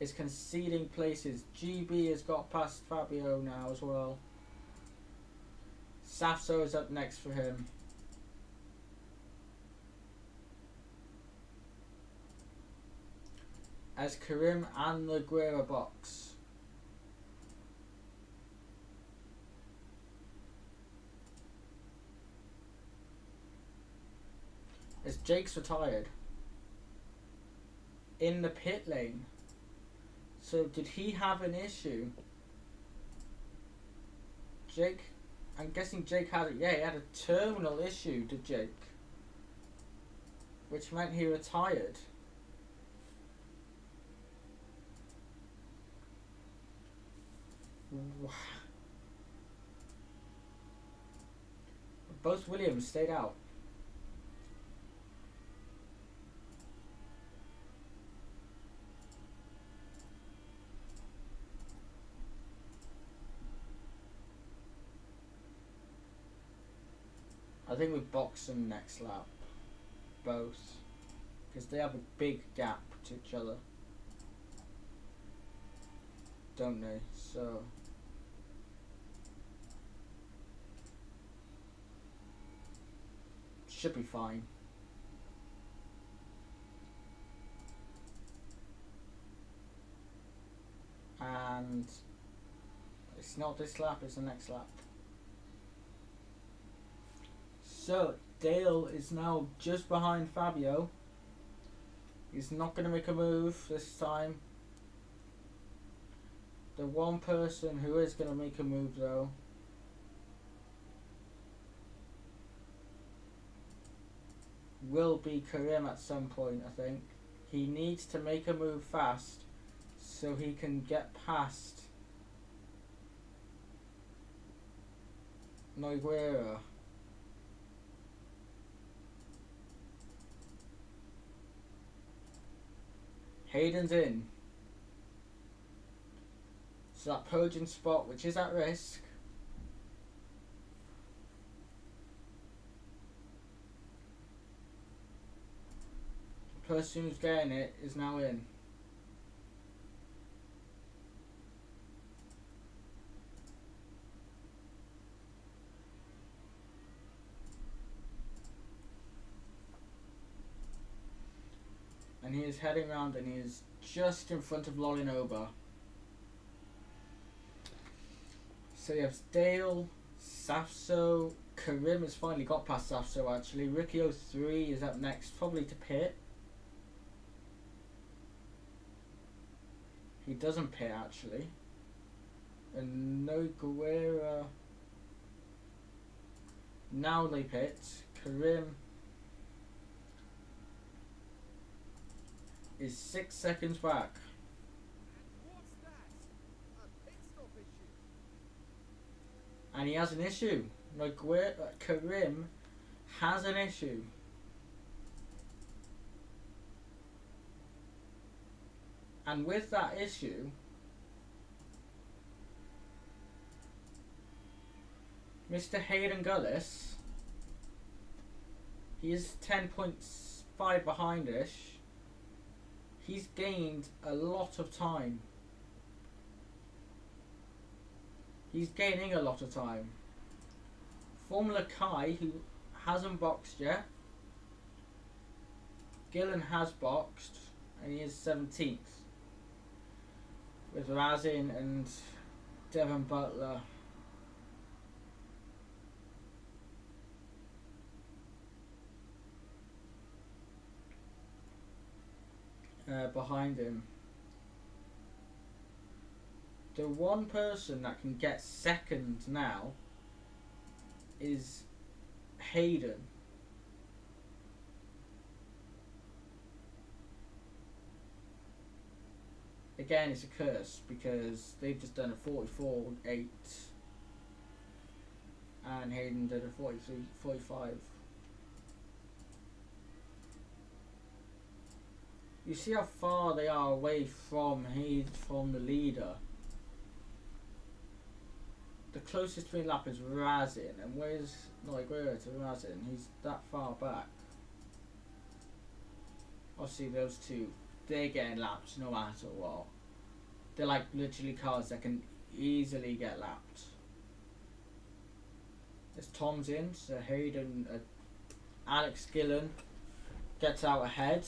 is conceding places. GB has got past Fabio now as well. Safso is up next for him. As Karim and the Guerra box. As Jake's retired. In the pit lane. So did he have an issue? Jake, I'm guessing Jake had it. Yeah, he had a terminal issue, did Jake? Which meant he retired. Wow. Both Williams stayed out. I think we box them next lap. Both. Because they have a big gap to each other. Don't they? So... should be fine. And... it's not this lap, it's the next lap. So, Dale is now just behind Fabio. He's not going to make a move this time. The one person who is going to make a move though will be Karim at some point, I think. He needs to make a move fast so he can get past Nogueira. Hayden's in. So that podium spot, which is at risk. The person who's getting it is now in. And he is heading round and he is just in front of Lolinoba. So you have Dale, Safso, Karim has finally got past Safso actually. Ricky 03 is up next, probably to pit. He doesn't pit actually. And Nogueira. Now they pit. Karim is 6 seconds back. What's that? A pit stop issue. And he has an issue. Karim has an issue. And with that issue, Mr. Hayden Gullis, he is 10.5 behind-ish. He's gained a lot of time. He's gaining a lot of time. Formula Kai, who hasn't boxed yet. Gillen has boxed, and he is 17th. With Razin and Devon Butler. Behind him. The one person that can get second now is Hayden. Again, it's a curse because they've just done a 44.8 and Hayden did a 43.45. You see how far they are away from the leader. The closest between lap is Razin, and where's Noiguera to Razin? He's that far back. Obviously those two, they're getting lapped no matter what. They're like literally cars that can easily get lapped. There's Tom's in, so Hayden, Alex Gillen gets out ahead.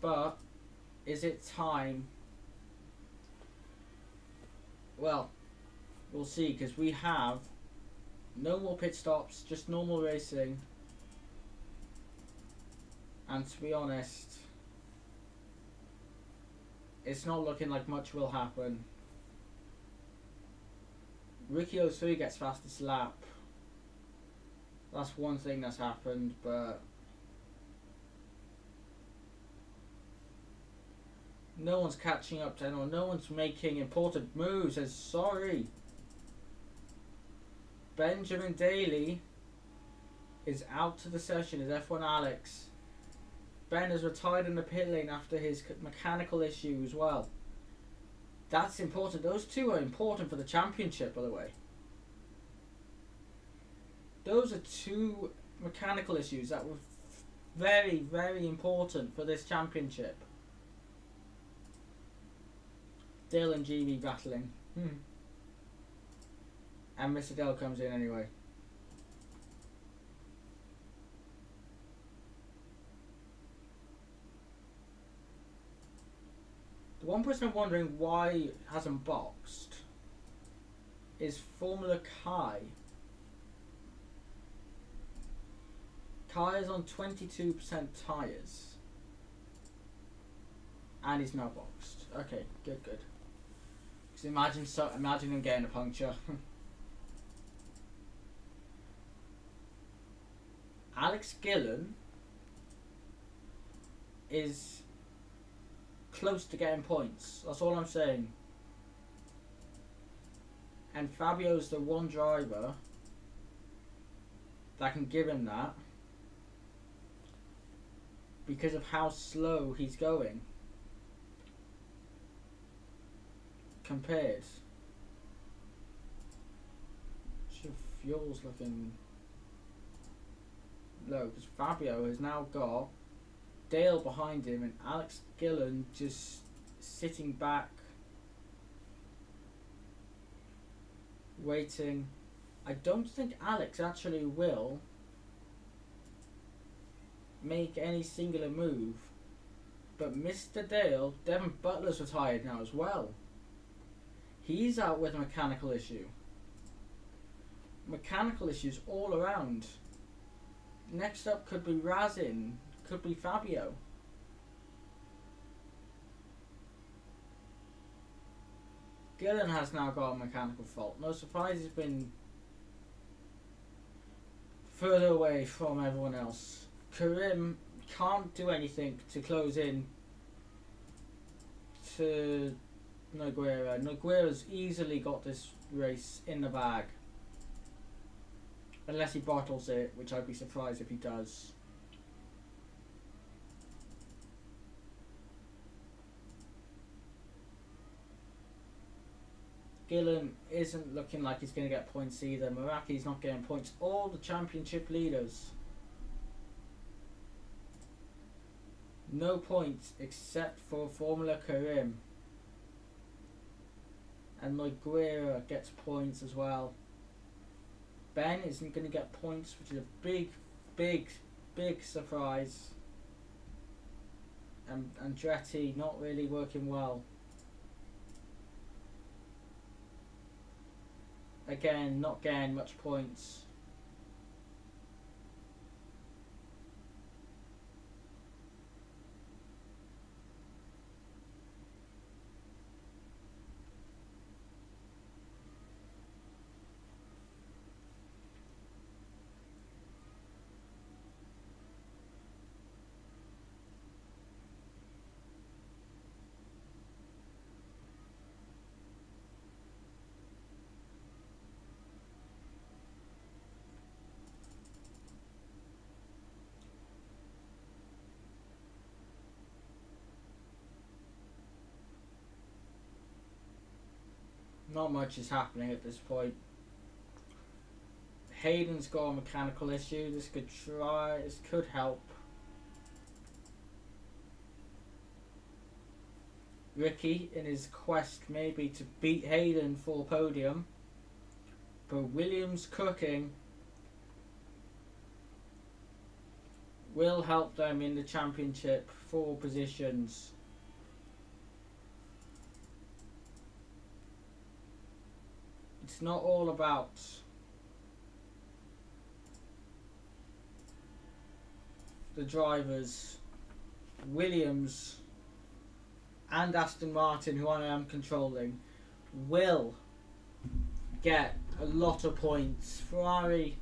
But is it time? Well, we'll see, because we have no more pit stops, just normal racing. And to be honest, it's not looking like much will happen. Ricky 03 gets fastest lap. That's one thing that's happened, but no one's catching up to anyone. No one's making important moves. Sorry. Benjamin Daly is out to the session as F1 Alex. Ben has retired in the pit lane after his mechanical issue as well. That's important. Those two are important for the championship, by the way. Those are two mechanical issues that were very, very important for this championship. Dale and GB battling. And Mr. Dale comes in anyway. The one person I'm wondering why it hasn't boxed is Formula Kai. Kai is on 22% tyres. And he's now boxed. Okay, good. Because imagine him getting a puncture. Alex Gillen is close to getting points. That's all I'm saying. And Fabio's the one driver that can give him that because of how slow he's going compared. Fuel's looking low because Fabio has now got Dale behind him and Alex Gillen just sitting back waiting. I don't think Alex actually will make any singular move, but Mr. Dale, Devin Butler's retired now as well. He's out with a mechanical issue. Mechanical issues all around. Next up could be Razin, could be Fabio. Gillen has now got a mechanical fault. No surprise he's been further away from everyone else. Karim can't do anything to close in to Nogueira. Nogueira's easily got this race in the bag. Unless he bottles it, which I'd be surprised if he does. Gillen isn't looking like he's going to get points either. Maraki's not getting points. All the championship leaders. No points except for Formula Karim. And Nogueira gets points as well. Ben isn't going to get points, which is a big surprise. And Andretti not really working well. Again, not getting much points. not much is happening at this point. Hayden's got a mechanical issue. This could help. Ricky in his quest maybe to beat Hayden for podium, but Williams cooking will help them in the championship for positions. It's not all about the drivers. Williams and Aston Martin, who I am controlling, will get a lot of points. Ferrari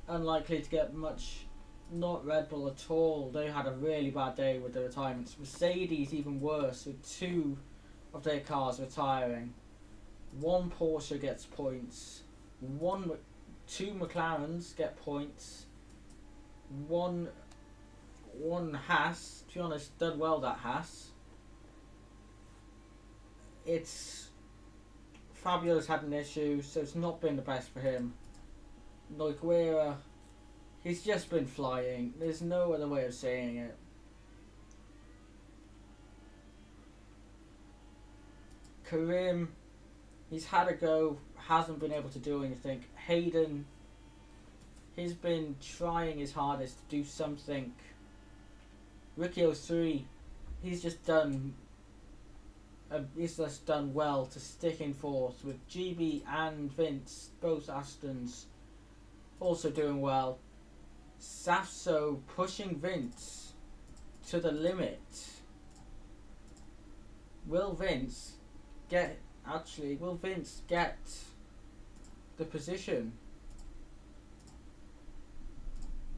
unlikely to get much. Not Red Bull at all. They had a really bad day with the retirements. Mercedes even worse, with 2 of their cars retiring. 1 Porsche gets points. 2 McLarens get points. One Haas. To be honest, done well that Haas. It's Fabio's had an issue, so it's not been the best for him. Nogueira, he's just been flying. There's no other way of saying it. Karim, he's had a go, hasn't been able to do anything. Hayden, he's been trying his hardest to do something. Ricky 03, he's just done well to stick in fourth, with GB and Vince, both Astons, also doing well. Safso pushing Vince to the limit. Will Vince get the position?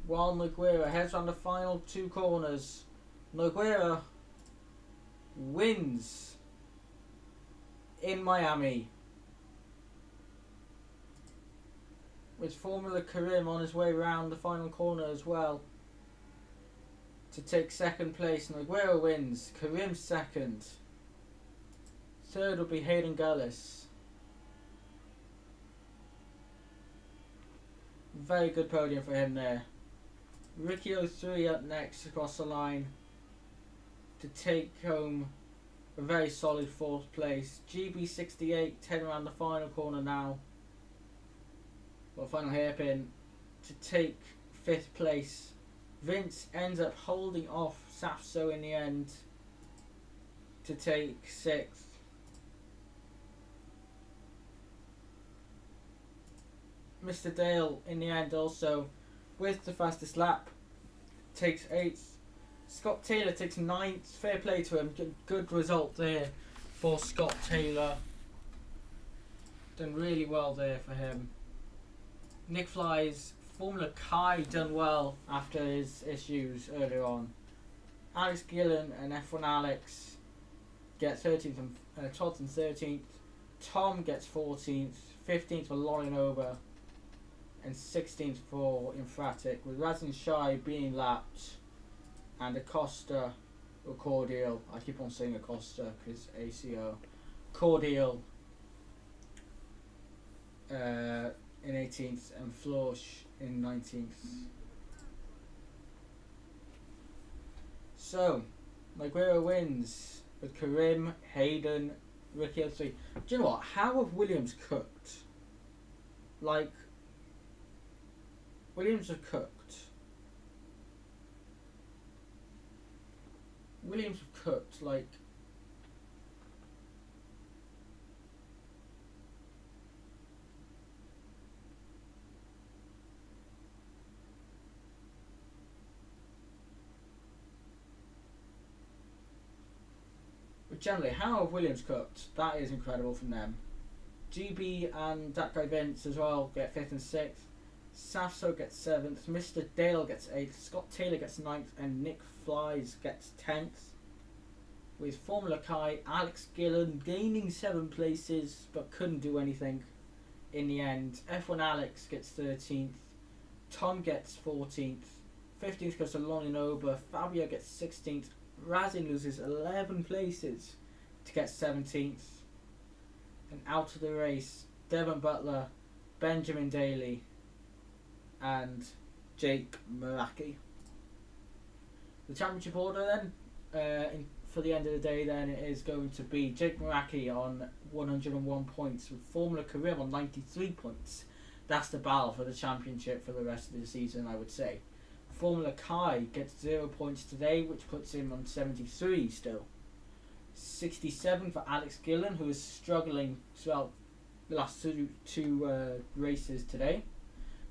While Nogueira heads on the final 2 corners, Nogueira wins in Miami, with Formula Karim on his way around the final corner as well to take 2nd place. Nogueira wins, Karim 2nd. 3rd will be Hayden Gullis. Very good podium for him there. Ricky 03 up next across the line to take home a very solid 4th place. GB68 10 around the final corner now. Well, final hairpin to take 5th place. Vince ends up holding off Safso in the end to take 6th. Mr. Dale in the end also with the fastest lap takes 8th. Scott Taylor takes 9th. Fair play to him. Good result there for Scott Taylor. Done really well there for him. Nick Fly's Formula Kai done well after his issues earlier on. Alex Gillen and F1 Alex get 13th and 12th and 13th. Tom gets 14th, 15th for Lauren Ober, and 16th for Infratic, with Razin Shai being lapped and Acosta or Cordial. I keep on saying Acosta because ACO. Cordial in 18th and Florsch in 19th. So, Nogueira wins with Karim, Hayden, Ricky 03. Do you know what? How have Williams cooked? Like, Williams have cooked. Williams have cooked, like, but generally, how have Williams cooked? That is incredible from them. GB and that guy Vince as well get 5th and 6th. Safso gets 7th, Mr. Dale gets 8th, Scott Taylor gets 9th, and Nick Flies gets 10th. With Formula Kai, Alex Gillen gaining 7 places but couldn't do anything in the end. F1 Alex gets 13th, Tom gets 14th, 15th goes to Lonnie Ober, Fabio gets 16th, Razin loses 11 places to get 17th. And out of the race, Devon Butler, Benjamin Daly, and Jake Maraki. The championship order then, for the end of the day, then it is going to be Jake Maraki on 101 points with Formula Career on 93 points. That's the battle for the championship for the rest of the season, I would say. Formula Kai gets 0 points today, which puts him on 73 still. 67 for Alex Gillen, who is struggling throughout the last two races today.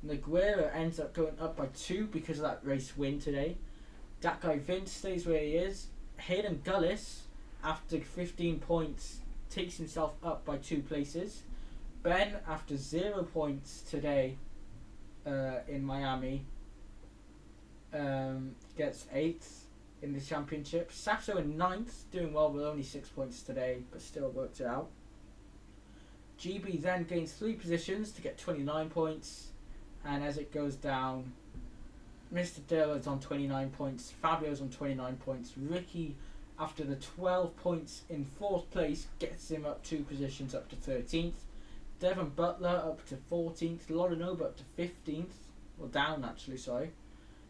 Neguera ends up going up by 2 because of that race win today. That guy Vince stays where he is. Hayden Gullis, after 15 points, takes himself up by 2 places. Ben, after 0 points today in Miami, gets 8th in the championship. Sasso in 9th, doing well with only 6 points today, but still worked it out. GB then gains 3 positions to get 29 points, and as it goes down, Mr. Dillard's on 29 points, Fabio's on 29 points, Ricky, after the 12 points in 4th place, gets him up 2 positions up to 13th. Devon Butler up to 14th, Lauren Ober up to 15th, well down actually, sorry.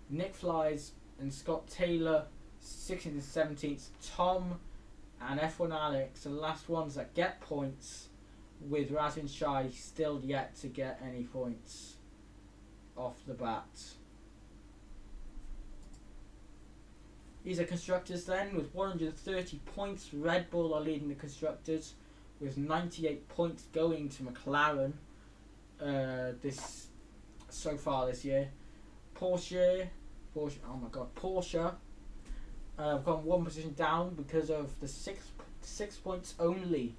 Nick Flies and Scott Taylor 16th and 17th. Tom and F1 Alex are the last ones that get points, with Razin Shai still yet to get any points off the bat. These are constructors then with 130 points. Red Bull are leading the constructors with 98 points going to McLaren so far this year. Porsche have gone 1 position down because of the six points only,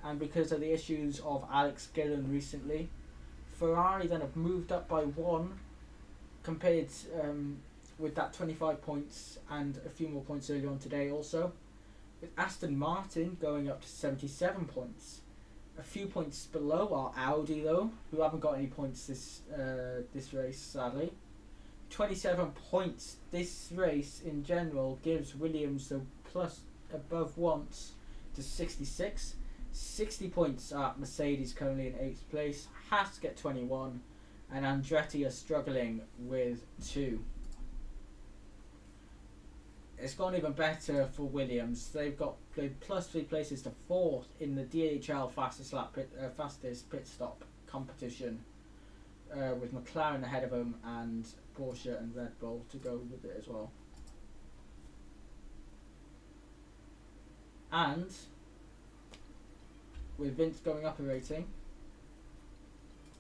and because of the issues of Alex Gillen recently. Ferrari then have moved up by 1 compared with that 25 points and a few more points earlier on today also, with Aston Martin going up to 77 points. A few points below are Audi though, who haven't got any points this race sadly. 27 points. This race in general gives Williams the plus above once to 66. 60 points at Mercedes currently in 8th place. Haas get 21, and Andretti are struggling with 2. It's gone even better for Williams. They've plus 3 places to 4th in the DHL fastest pit stop competition, with McLaren ahead of them and Porsche and Red Bull to go with it as well. And with Vince going up a rating,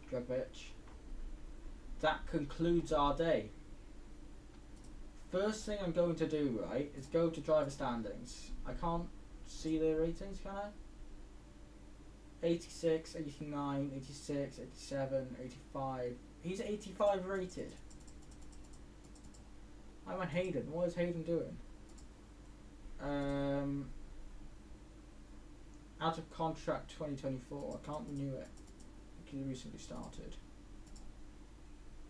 drug bitch, that concludes our day. First thing I'm going to do, right, is go to driver standings. I can't see their ratings, can I? 86, 89, 86, 87, 85. He's 85 rated. I went Hayden. What is Hayden doing? Out of contract 2024. I can't renew it because it recently started.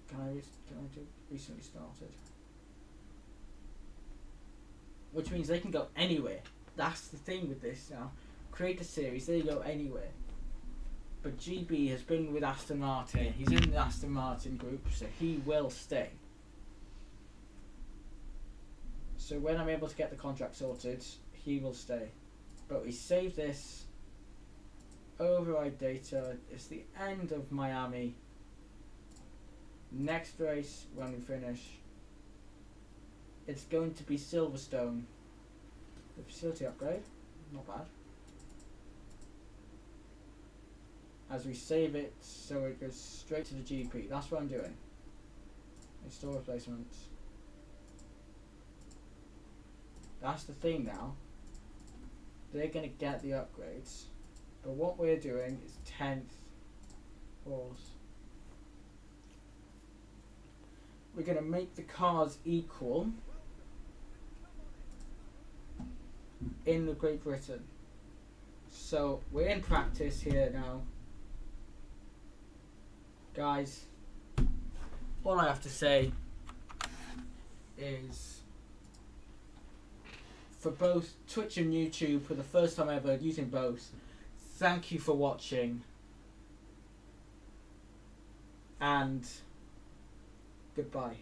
Can I do recently started? Which means they can go anywhere. That's the thing with this now. Create a series, they go anywhere. But GB has been with Aston Martin. He's in the Aston Martin group, so he will stay. So when I'm able to get the contract sorted, he will stay. But we save this. Override data. It's the end of Miami. Next race, when we finish, it's going to be Silverstone. The facility upgrade. Not bad. As we save it, so it goes straight to the GP. That's what I'm doing. Install replacements. That's the thing now. They're going to get the upgrades. But what we're doing is 10th, 4th. We're going to make the cars equal in the Great Britain. So we're in practice here now. Guys, all I have to say is, for both Twitch and YouTube, for the first time ever using both, thank you for watching. And goodbye.